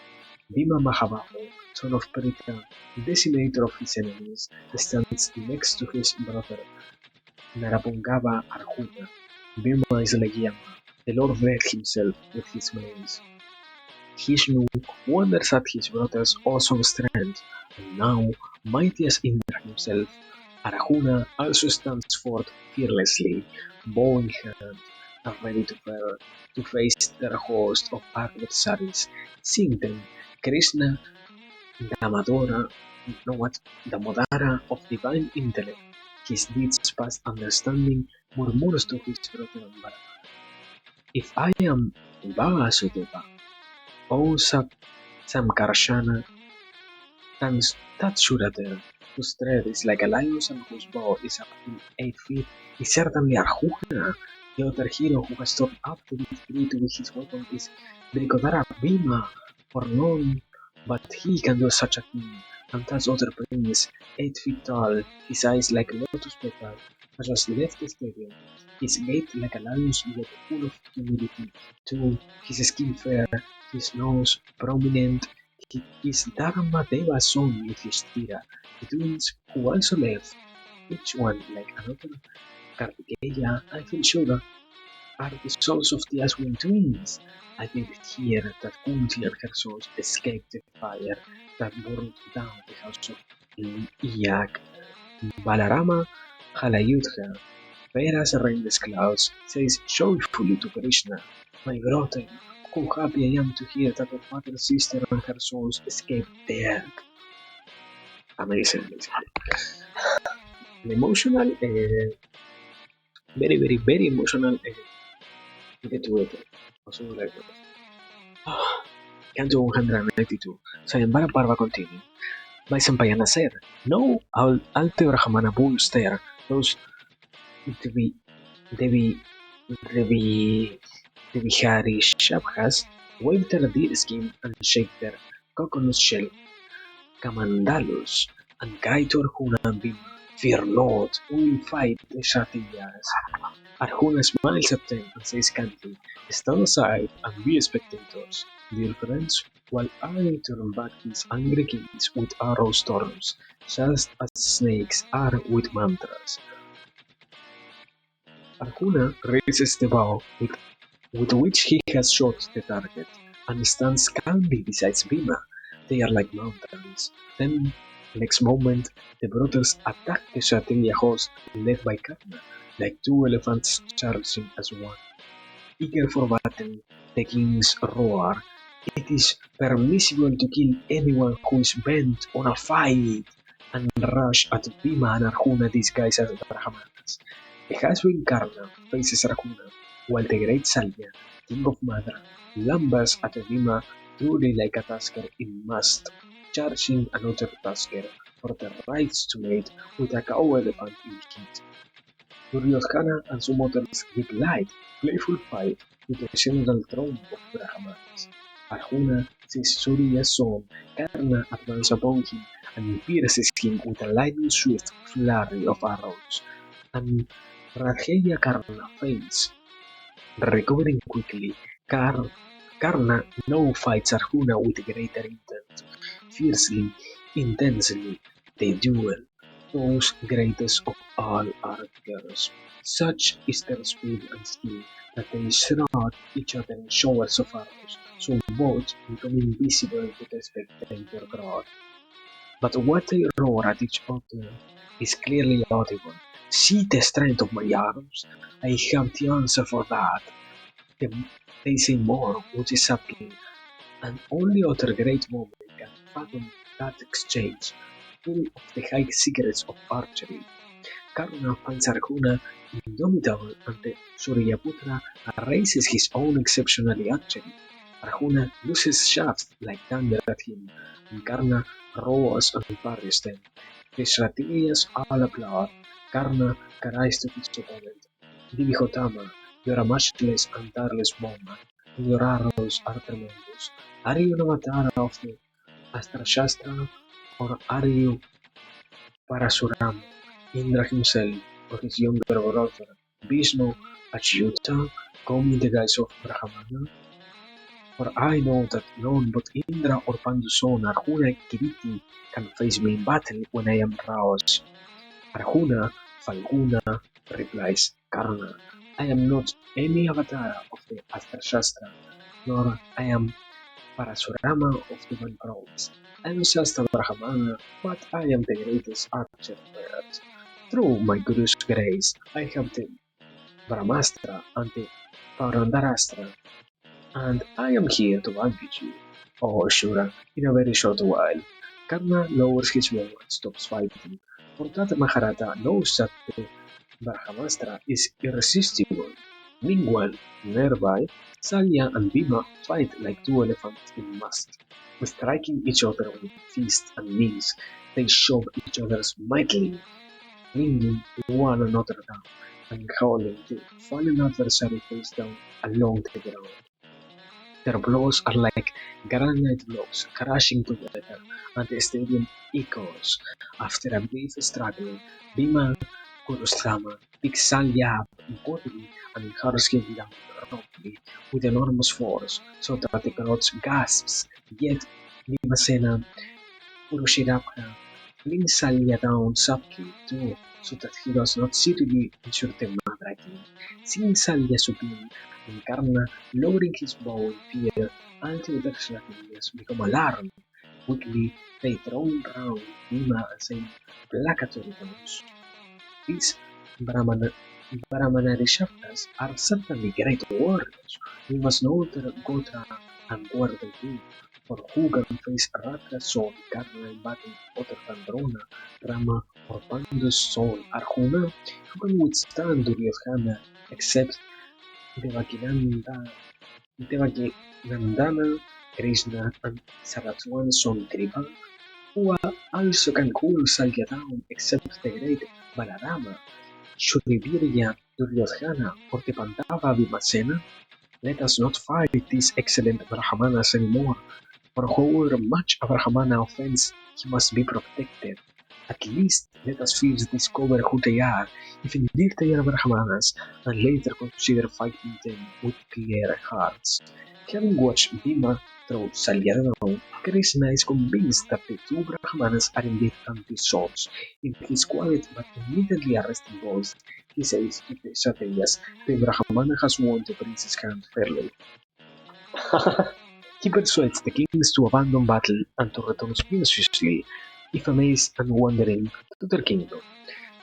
A: Bhima Mahabharata, son of Parika, decimator of his enemies, stands next to his brother Narapongava Arjuna. Bhima is like Yama, the Lord Death himself with his mace. Vishnu wonders at his brother's awesome strength, and now, mighty as Indra himself, Arjuna also stands forth fearlessly, bow in hand, and ready to face their host of adversaries. Seeing them, Krishna, Damodara, no what, Damodara of divine intellect, his deeds past understanding, murmurs to his brother Ambara. If I am Vasudeva, O Samkarshana, Tatsuratera, whose tread is like a lion's and whose bow is up to 8 feet, is certainly Arjuna. The other hero who has stood up to this tree with his weapon is Brikodara Bhima, for none but he can do such a thing. And that other prince, 8 feet tall, his eyes like lotus petal, has just left the stadium. His gait like a lion's yet full of humility, too, his skin fair, his nose prominent, he is Dharmadeva's son Yudhishthira, the twins who also left, each one like another Kartikeya, I feel sure, are the sons of the Aswin twins. I did hear that Kunti and her sons escaped the fire that burned down the house of Yak. Balarama Halayudha, fair as a rainless clouds, says joyfully to Krishna, my brother, how happy I am to hear that your mother's sister and her sons escaped death. Amazing, amazing. An emotional, very, very, very emotional get together. Also like Canto 192. Sayambara Parva continue. By Sampayana said, no, Alte Brahmana bulls there, those Devi, Devi, Devi, Devihari Shabhas wave their deer skin and shake their coconut shell Kamandalus and cry to Arjuna and Bhima, fear not, we will fight the Kshatriyas. Arjuna smiles at them and says kindly, stand aside and be spectators, dear friends, while I turn back these angry kings with arrow storms, just as snakes are with mantras. Arjuna raises the bow with which he has shot the target, and stands calmly beside Bhima. They are like mountains. Then, next moment, the brothers attack the Kshatriya host led by Karna, like two elephants charging as one. Eager for battle, the kings roar. It is permissible to kill anyone who is bent on a fight, and rush at Bhima and Arjuna disguised as Brahmanas. The husband Karna faces Arjuna, while the great Salya, king of Madra, lumbers at Bhima truly like a tusker in must, charging another tusker for the rights to mate with a cow elephant in heat. Duryodhana and some others give light, playful fight with the general throne of Brahmanas. Arjuna sees Surya's son, Karna advance upon him and pierces him with a lightning swift flurry of arrows, and Radheya Karna faints. Recovering quickly, Karna now fights Arjuna with greater intent. Fiercely, intensely, they duel, those greatest of all are girls. Such is their speed and skill that they shroud each other in showers of arrows, so both become invisible to the spectator crowd. But what they roar at each other is clearly audible. See the strength of my arms? I have the answer for that. They, they say more, which is subtle, and only other great moment can fathom that exchange, full of the high secrets of archery. Karna finds Arjuna indomitable and Suryaputra raises his own exceptionally archery. Arjuna loses shafts like thunder at him, and Karna roars and parries them. The Kshatriyas all applaud. Karna cries to his opponent, Divihotama, you are a matchless and tireless bowman, and your arrows are tremendous. Are you an avatar of the Astra Shastra, or are you Parasurama, Indra himself, or his younger brother, Vishnu Achyuta, come in the guise of Brahmana? For I know that none but Indra or Panduson, Arjuna Kiriti can face me in battle when I am roused. Arjuna Falguna replies, Karna, I am not any avatar of the Astra Shastra, nor I am Parasurama of the One Province. I am just a Brahmana, but I am the greatest archer on earth. Through my Guru's grace, I have the Brahmastra and the Paurandarastra, and I am here to vanquish you. Oh, Shura, in a very short while. Karna lowers his bow and stops fighting, for that Mahabharata knows that the Brahmastra is irresistible. Meanwhile, nearby, Salya and Bhima fight like two elephants in mast. Striking each other with fists and knees, they shove each other mightily, flinging one another down and hurling the fallen adversary face down along the ground. Their blows are like granite blocks crashing together, and the stadium echoes. After a brief struggle, Bhima Kurusama picks Salya up bodily and hurls him down roughly with enormous force, so that the crowd gasps. Yet Bhimasena Purushirabha flings Salya down softly too, so that he does not seriously injure the mother again. Seeing Salya succumb and Karna lowering his bow in fear, all the other Kshatriyas become alarmed. Quickly, they throw round Bhima and say placatory tones. These Brahmana, Brahmanarishabdas are certainly great warriors. We must know their Gotra and where they live. For who can face Rata's soul, Karna in battle other than Drona, Rama, or Pandu's soul, Arjuna? Who can withstand Duryodhana except Devakinanda, Devakinandana, Krishna, and Saraswana's son Kripa? Who also can cool Salya down except the great Balarama? Shuribirya, Duryodhana, or the Pandava Vimasena? Let us not fight these excellent Brahmanas anymore, for however much a Brahmana offends, he must be protected. At least let us first discover who they are, if indeed they are Brahmanas, and later consider fighting them with clear hearts. Having watched Bhima throw Salyadam, Krishna is convinced that the two Brahmanas are indeed anti-souls. In his quiet but immediately arresting voice, he says to the Kshatriyas, the Brahmana has won the prince's hand fairly. He persuades the kings to abandon battle and to return spaciously, if amazed and wondering, to their kingdom.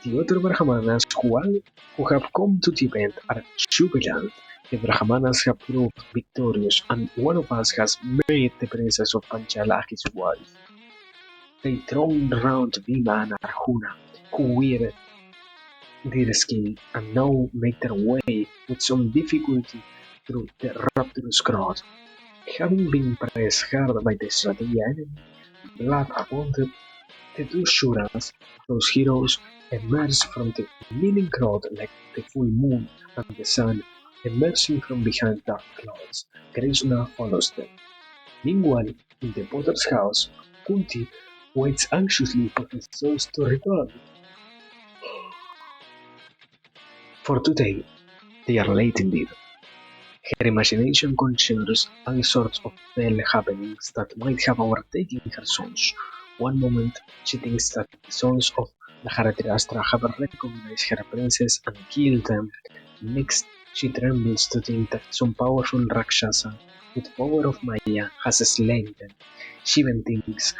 A: The other Brahmanas who have come to the event are jubilant. The Brahmanas have proved victorious, and one of us has made the princess of Panchala his wife. They throng round Bhima and Arjuna, who wear their skin and now make their way with some difficulty through the rapturous crowd. Having been pressed hard by the Kshatriya enemy, blood abundant, the two Shuras, those heroes, emerge from the kneeling crowd like the full moon and the sun emerging from behind dark clouds. Krishna follows them. Meanwhile, in the potter's house, Kunti waits anxiously for his sons to return. For today, they are late indeed. Her imagination conjures all sorts of fell happenings that might have overtaken her sons. One moment she thinks that the sons of Dhritarashtra have recognized her princess and killed them. Next, she trembles to think that some powerful Rakshasa with power of Maya has slain them. She even thinks,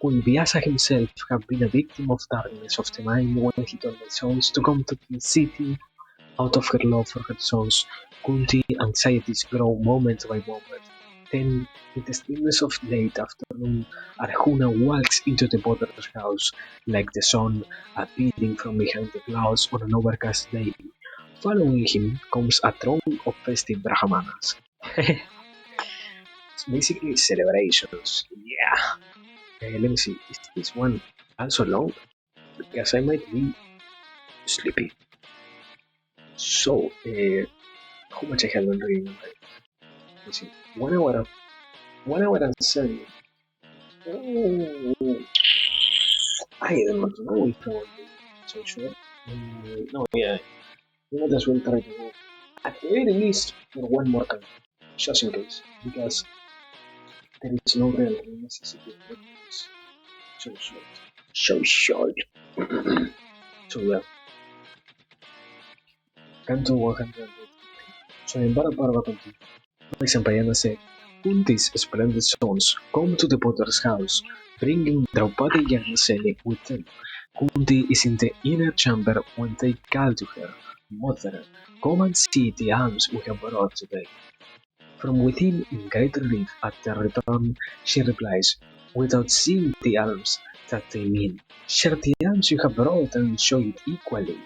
A: could Vyasa himself have been a victim of darkness of the mind when he told the sons to come to the city? Out of her love for her sons, Kunti's anxieties grow moment by moment. Then, in the stillness of late afternoon, Arjuna walks into the potter's house, like the sun appearing from behind the clouds on an overcast day. Following him comes a throng of festive Brahmanas. It's basically celebrations. Yeah. Let me see. Is this one also long? Because I might be sleepy. So, how much I have been reading? Let's see. 1 hour and 7. Oh, I don't know if I want to be so sure. No, yeah. You might as well try to go at the very least for one more time. Just in case. Because there is no real necessity of making this so short. So short. So yeah. Canto 100. So in Bharaparva continues. Sampayana said, Kunti's splendid sons come to the potter's house, bringing Draupadi and Seni with them. Kunti is in the inner chamber when they call to her, Mother, come and see the alms we have brought today. From within, in great relief at their return, she replies, without seeing the alms that they mean. Share the alms you have brought and show it equally.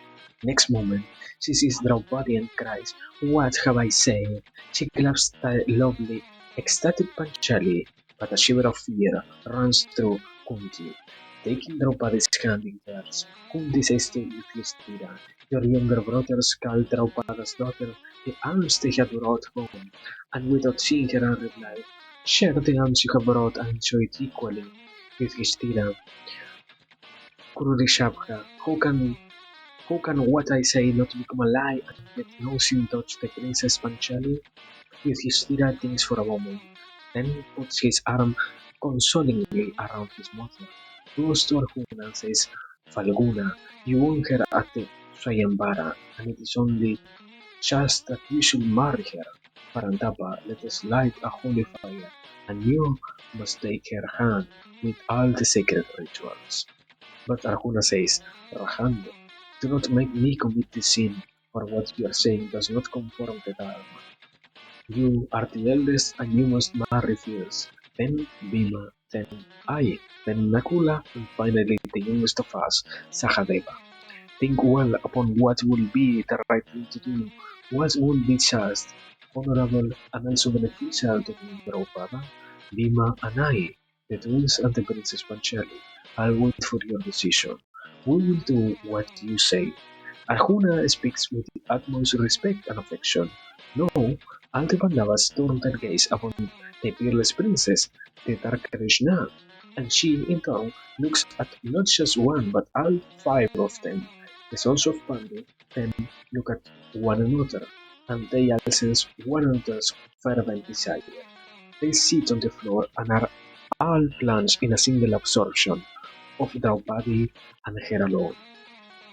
A: Next moment, she sees Draupadi and cries, what have I said? She claps the lovely, ecstatic Panchali, but a shiver of fear runs through Kunti. Taking Draupadi's hand in hers, Kunti says to Yudhishthira, your younger brothers called Draupadi's daughter the alms they had brought home, and without seeing her reply, share the alms you have brought and show it equally. Yudhishthira, Kururishabha, how can what I say not become a lie and yet no sin touch the Princess Panchali? Yudhishthira thinks for a moment, then puts his arm consolingly around his mother, goes to Arjuna and says, Falguna, you won her at the Swayambara, and it is only just that you should marry her. Parantapa, let us light a holy fire, and you must take her hand with all the sacred rituals. But Arjuna says, Rajando, do not make me commit this sin, for what you are saying does not conform to Dharma. You are the eldest and you must marry first, then Bhima, then I, then Nakula, and finally the youngest of us, Sahadeva. Think well upon what will be the right thing to do, what will be just, honorable, and also beneficial to the Draupada, Bhima, and I, the twins and the Princess Panchali. I'll wait for your decision. We will do what you say. Arjuna speaks with the utmost respect and affection. No, all the Pandavas turn their gaze upon the peerless princess, the dark Krishna, and she, in turn, looks at not just one but all five of them. The sons of Pandu then look at one another, and they all sense one another's fervent desire. They sit on the floor and are all plunged in a single absorption of Draupadi and her alone.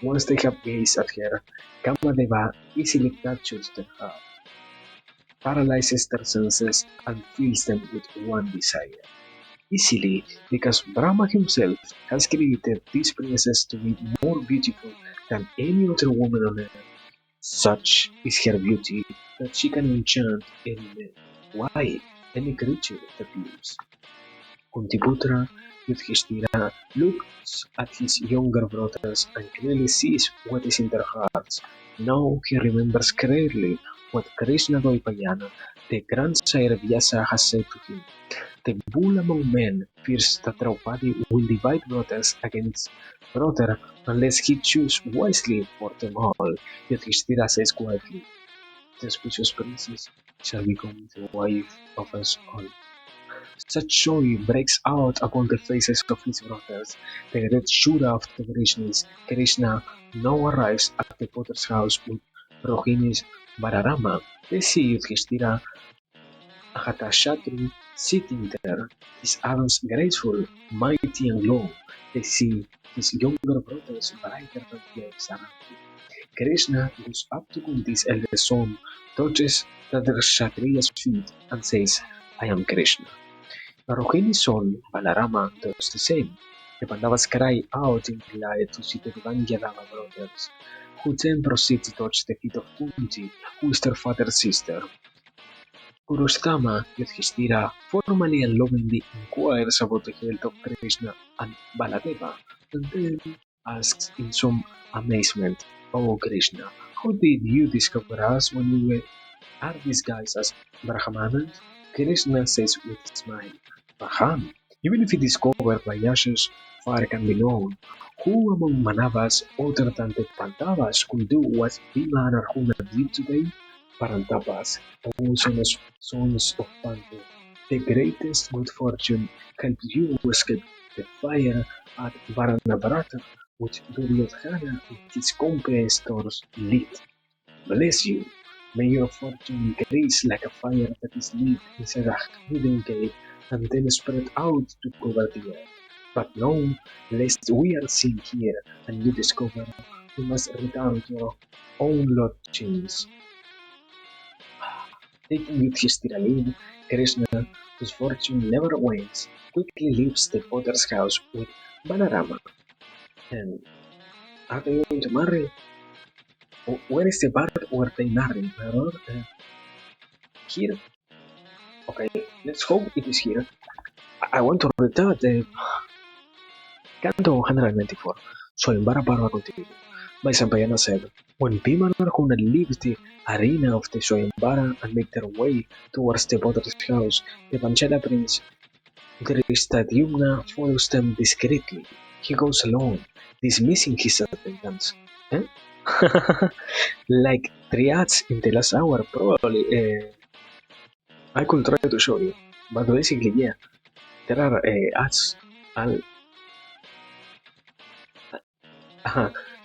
A: Once they have gazed at her, Kamadeva easily captures their heart, paralyzes their senses, and fills them with one desire. Easily, because Brahma himself has created this princess to be more beautiful than any other woman on earth. Such is her beauty that she can enchant any man. Why? Any creature that lives. Kuntiputra Yudhishthira looks at his younger brothers and clearly sees what is in their hearts. Now he remembers clearly what Krishna Dvaipayana, the grandsire Vyasa, has said to him. The bull among men fears that Draupadi will divide brothers against brother unless he choose wisely for them all. Yudhishthira says quietly, the auspicious princess shall become the wife of us all. Such joy breaks out upon the faces of his brothers. The great Shura of the Krishna now arrives at the potter's house with Rohini's Balarama. They see Yudhishthira Ajatashatru sitting there, his arms graceful, mighty and long. They see his younger brothers brighter than flames around him. Krishna goes up to Kunti's eldest son, touches the Kshatriya's feet, and says, I am Krishna. Rohini's son, Balarama, does the same. The Pandavas cry out in delight to see the Devanyadava brothers, who then proceed to touch the feet of Kunti, who is their father's sister. Purushtama, Yudhishthira, formally and lovingly inquires about the health of Krishna and Baladeva, and then asks in some amazement, Oh Krishna, how did you discover us when we are disguised as Brahmanas? Krishna says with a smile, Brahman, even if it is covered by ashes, fire can be known. Who among Manavas other than the Pandavas could do what Bhima and Arjuna did today? Parantapas, all sons of Pandu, the greatest good fortune helped you escape the fire at Mahabharata, which Duryodhana and his competitors lit. Bless you. May your fortune increase like a fire that is lit inside a hidden cave and then spread out to cover the earth. But now, lest we are seen here and you discover, we must return to our own lodgings. Taking with his leave, Krishna, whose fortune never wanes, quickly leaves the potter's house with Balarama. And are they going to marry? Where is the part where they marry, my lord? Here? Okay, let's hope it is here. I want to read that. Canto 194. Swayambara Parva continued. By Sampayana said, when Bhima and Arjuna leave the arena of the Swayambara and make their way towards the potter's house, the Panchala prince Drishtadyumna follows them discreetly. He goes alone, dismissing his attendants. Eh? Like three ads in the last hour, probably. I could try to show you, but basically, yeah, there are ads.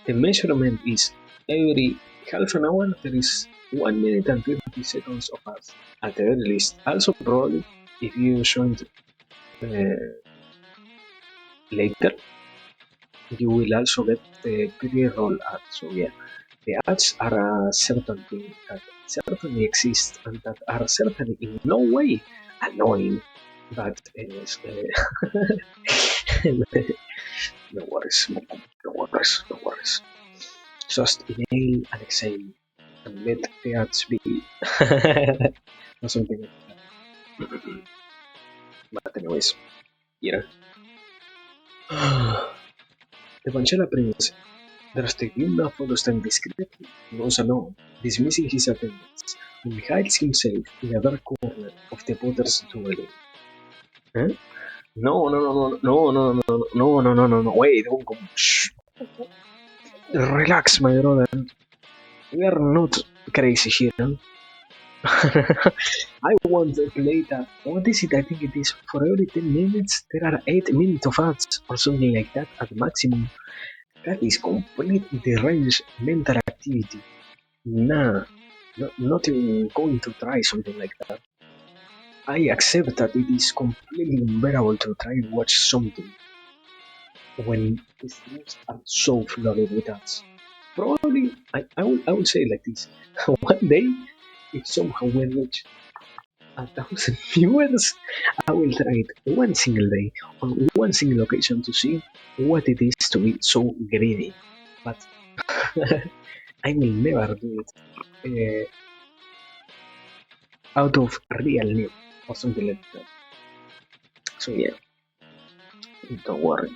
A: The measurement is every half an hour there is 1 minute and 30 seconds of ads at the very least. Also, probably if you joined later, you will also get the pre-roll ads. So yeah, the ads are a certain thing that certainly exists and that are certainly in no way annoying. But no worries, no worries, no worries. Just inhale and exhale and let the ads be. Or something like that. But anyways, here. The Panchala prince Drashtadyumna follows them discreetly, goes alone, dismissing his attendants, and hides himself in a dark corner of the potter's dwelling. Huh? No, no, no, no, no, no, no, no, no, no, no, no, wait, shh. Relax, my brother. We are not crazy here. I want to play that. What is it? I think it is for every 10 minutes there are 8 minutes of ads or something like that at maximum. That is complete deranged mental activity. Nah, not even going to try something like that. I accept that it is completely unbearable to try and watch something when the streams are so flooded with ads. Probably, I will say it like this. One day, if somehow we reach 1,000 viewers, I will try it one single day on one single occasion to see what it is to be so greedy. But I will never do it out of real need or something like that. So yeah, don't worry.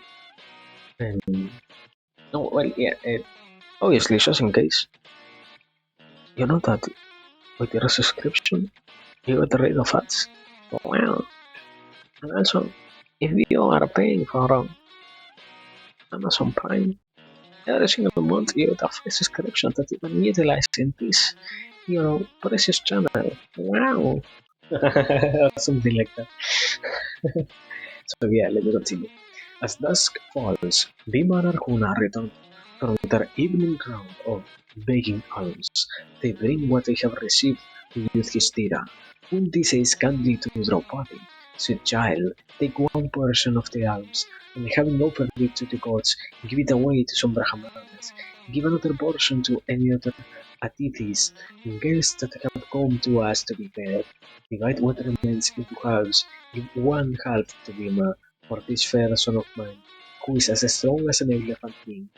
A: No, well, yeah. Obviously, just in case, you know that with your subscription, you get rid of ads. Wow. And also, if you are paying for Amazon Prime, every single month you get a free subscription that you can utilize in this, precious channel. Wow. Something like that. So yeah, let me continue. As dusk falls, Bhima and Arjuna return from their evening round of begging alms. They bring what they have received to Yudhishthira, Kunti says kindly to Draupadi, "Sweet child, take one portion of the alms, and having offered it to the gods, give it away to some Brahmanas. Give another portion to any other Atithis, guests that have come to us to be fed. Divide what remains into halves. Give one half to Bhima, for this fair son of mine, who is as strong as an elephant king.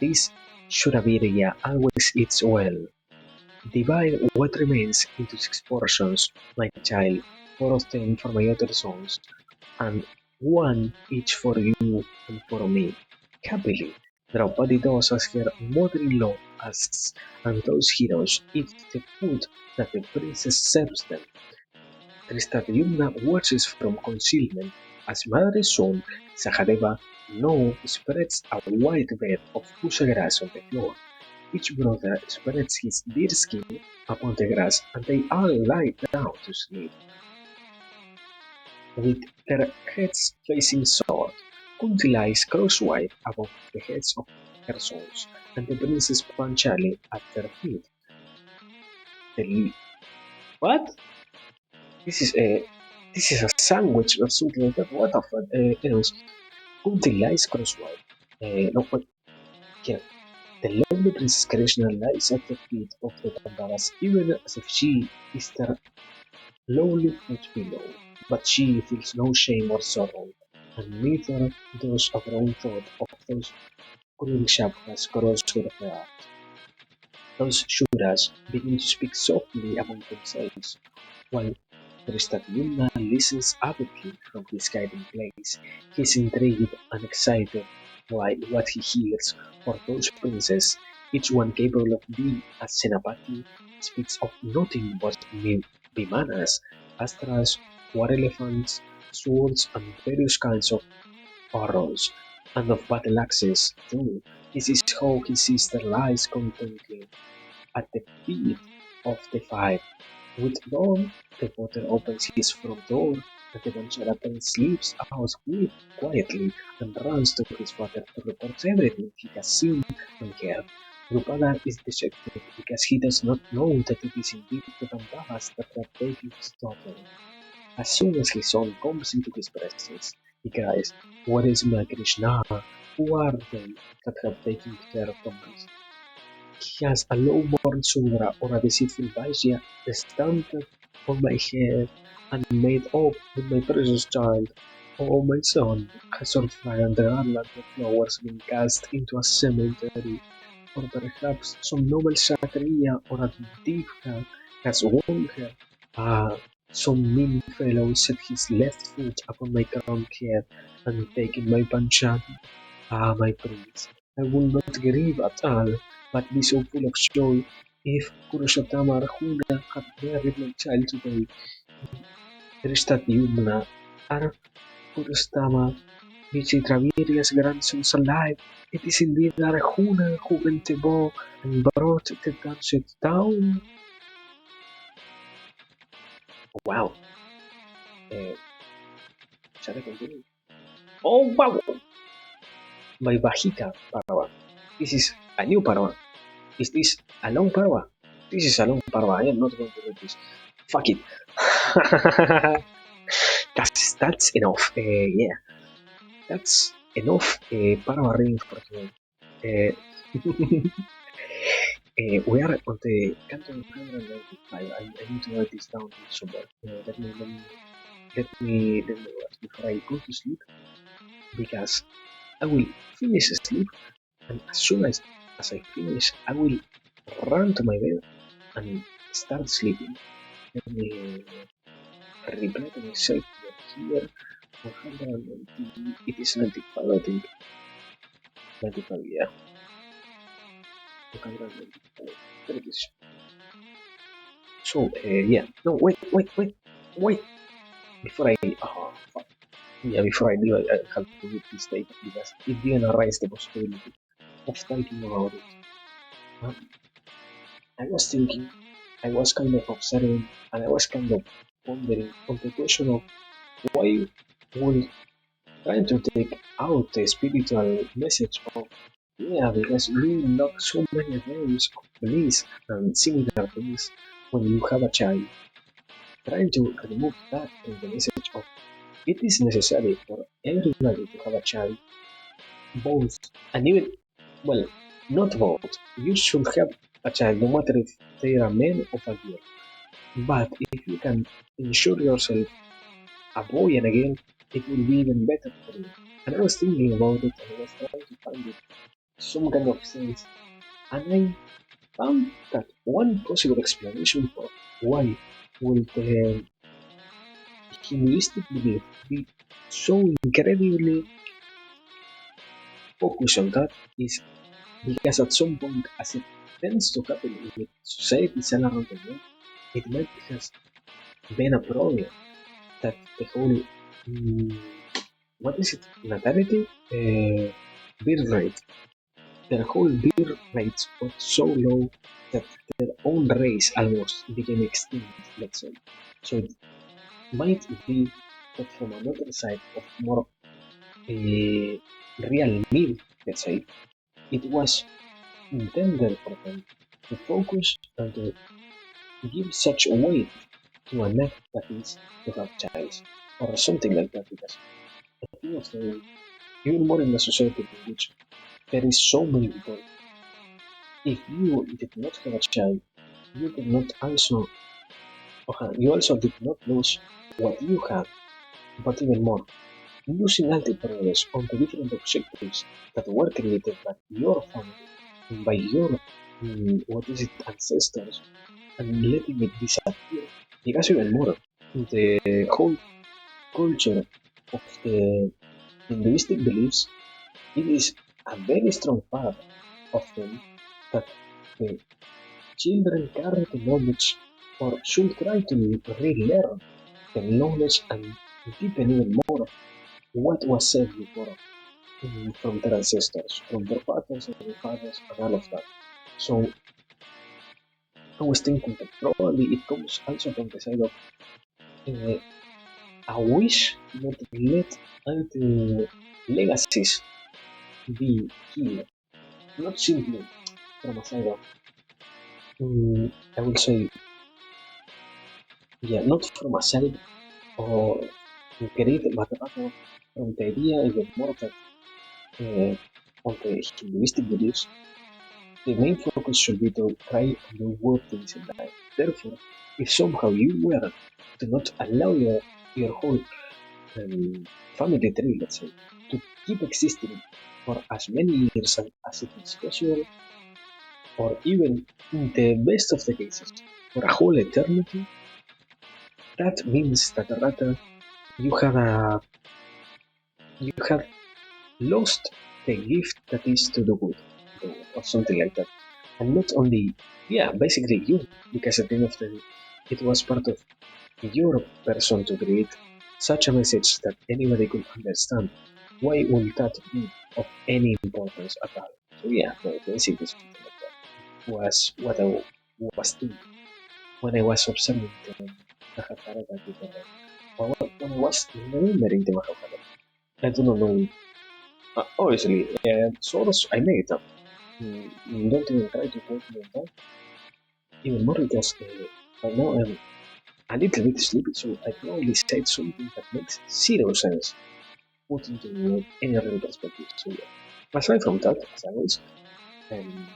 A: This Shuravirya always eats well. Divide what remains into 6 portions, my child, 4 of them for my other sons, and one each for you and for me. Happily, Draupadi does as her mother-in-law asks, and those heroes eat the food that the princess serves them. Drishtadyumna watches from concealment as mother-son Sahadeva now spreads a white bed of pusha grass on the floor. Each brother spreads his deerskin upon the grass, and they all lie down to sleep, with their heads facing south. Kunti lies crosswise above the heads of her sons, and the princess Panchali at their feet. The what? This is a sandwich or something like that. What the fuck? Anyways, Kunti lies crosswise. No, wait, here. The lovely Princess Krishna lies at the feet of the Pandavas, even as if she is their lowly foot below. But she feels no shame or sorrow, and neither does a wrong thought of those cruel Shabdas cross her heart. Those Shuras begin to speak softly among themselves, while Drishtadyumna listens avidly from his hiding place. He is intrigued and excited by what he hears, for those princes, each one capable of being a Senapati, speaks of nothing but Vimanas, astras, war elephants, swords, and various kinds of arrows, and of battle axes too. This is how his sister lies contently at the feet of the five. With dawn, the father opens his front door, and the Vancharathan sleeps out quietly and runs to his father to report everything he has seen and heard. Drupada is dejected because he does not know that it is indeed the Pandavas that have taken his daughter. As soon as his son comes into his presence, he cries, "What is my Krishna? Who are they that have taken care of us?" He has a low-born Sudra or a deceitful Vaishya stamped on my head and made up with my precious child. Oh, my son, has sword fire and the garland of flowers been cast into a cemetery? Or perhaps some noble Kshatriya or a Divya has won her? Ah, some mean fellow set his left foot upon my crowned head and taken my Panchali. Ah, my prince, I will not grieve at all, but be so full of joy if Purushottama Arjuna had married my child today. Drishtadyumna, are Purushotama Vichitravirya's grandsons alive? It is indeed Arjuna who went to bow and brought the Darshit down. Wow. Uh, shall I continue? Oh, wow! My Vahika Parva. This is a new Parva. Is this a long Parva? This is a long Parva. I am not going to do this. Fuck it. That's enough. Yeah, that's enough Parva reading for today. Uh, we are on the canto 195. I need to write this down somewhere. Let me rest before I go to sleep because I will finish sleep, and as soon as I finish, I will run to my bed and start sleeping. Let me reply to myself here. 190, it is 95, I think. 95, yeah. 195. There it is. So, yeah. No, wait. Before I, fuck. Yeah, before I do, I have to read this data because it didn't arise the possibility of typing about it. Um, I was thinking, I was kind of observing, and I was kind of pondering on the question of why would trying to take out the spiritual message of yeah, because we unlock so many realms of bliss and similar things when you have a child. trying to remove that from the message of it is necessary for everybody to have a child, both, and even, well, not both. You should have a child no matter if they are a man or a girl. But if you can ensure yourself a boy and a girl, it will be even better for you. And I was thinking about it and I was trying to find it some kind of sense, and I found that one possible explanation for why would the Hinduistic belief be so incredibly focused on that is because at some point, as it tends to happen in societies all around the world, it might have been a problem that the whole what is it, natality, birth rate, their whole birth rates got so low that their own race almost became extinct, let's say. So it might be that from another side of more a real need, let's say, it was intended for them to focus and to give such weight to an act that is to have child or something like that, because at the end of the day, even more in a society in which there is so many people, if you did not have a child, you did not also, you also did not lose what you have, but even more, losing the progress on the different objectives that were created by your family, by your, what is it, ancestors, and letting it disappear. Because even more, the whole culture of the Hinduistic beliefs, it is a very strong part of them that the children carry the knowledge or should try to relearn the knowledge and deepen even more what was said before, from their ancestors, from their fathers and their fathers, and all of that. So I was thinking that probably it comes also from the side of uh, a wish not to let the legacies be killed, not simply from a side of, I would say, yeah, not from a side or greed, but rather from the idea even more that on the Hinduistic beliefs, the main focus should be to try and do good things in life. Therefore, if somehow you were to not allow your whole family tree, let's say, to keep existing for as many years as it is possible, or even in the best of the cases, for a whole eternity, that means that rather you have a you have lost the gift that is to do good, or something like that. And not only, yeah, basically you, because at the end of the day, it was part of your person to create such a message that anybody could understand. Why would that be of any importance at all? So yeah, basically something like that was what I was thinking when I was observing the Mahabharata together. Or when I was remembering the Mahabharata. I do not know. Obviously, source I made up. Don't even try to quote me on that. Even more because right now I'm a little bit sleepy, so I probably said something that makes zero sense put into any real perspective. So yeah. Aside from that, as always, um,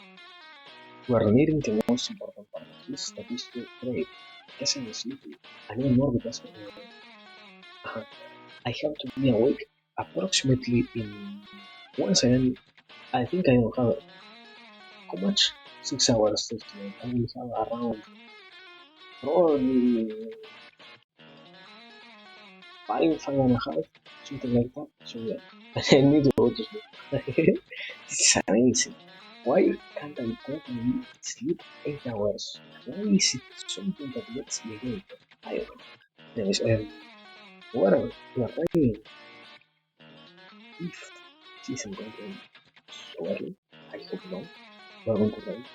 A: we are nearing the most important part of this, that is to pray. Because I'm sleepy, and even more because I have to be awake approximately in once again. I think I will have how much 6 hours to sleep. I will have around probably five and a half, something like that. So yeah, I need to go to sleep. It's amazing. Why can't I properly sleep 8 hours? Why is it something that gets me awake? I don't know. Anyways, whatever. We are writing. If this isn't going to end so early, I hope not. We are going to write.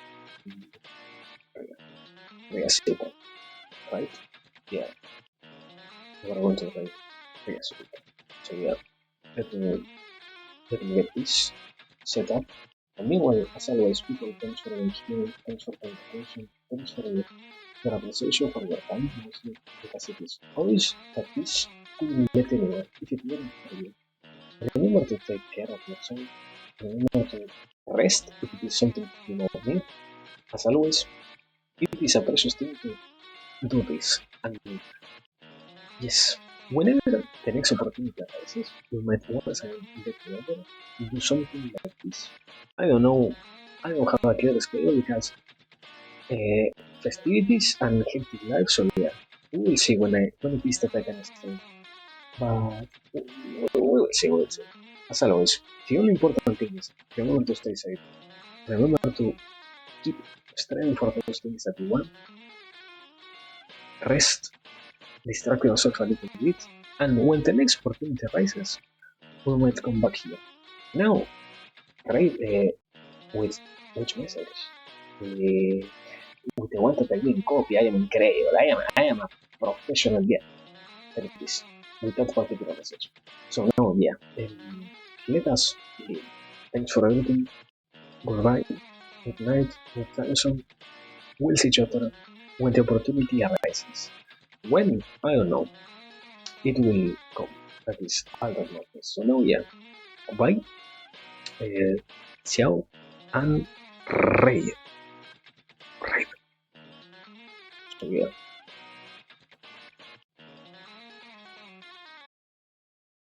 A: Rhea Super, right? Yeah, we are going to write Rhea Super. So yeah, let me let me get this set up. And meanwhile, as always, people, thanks for being here, thanks for paying attention, thanks for your appreciation for your time, mostly because it is obvious that this couldn't get anywhere if it weren't for you. Remember to take care of yourself. Remember to rest if it is something you don't need. As always, it is a precious thing to do this. And yes, whenever the next opportunity arises, we might once again get together and do something like this. I don't know. I don't have a clear schedule because uh, festivities and hectic life. So yeah, we will see when it is that I can stay. But we will see. We will see. As always, the only important thing is remember to stay safe. Remember to keep striving for those things that you want. Rest, distract yourself a little bit, and when the next opportunity arises, we might come back here. Now, right, with which message? Uh, with the one that I didn't copy, I am incredible. I am a professional yet at this with that particular message. So now, yeah, let us leave. Thanks for everything. Goodbye. Good night. Good time. We'll see each other when the opportunity arises. When? I don't know. It will come. That is all that matters. So now, yeah. Bye. Ciao. And rey. Rey. So, yeah.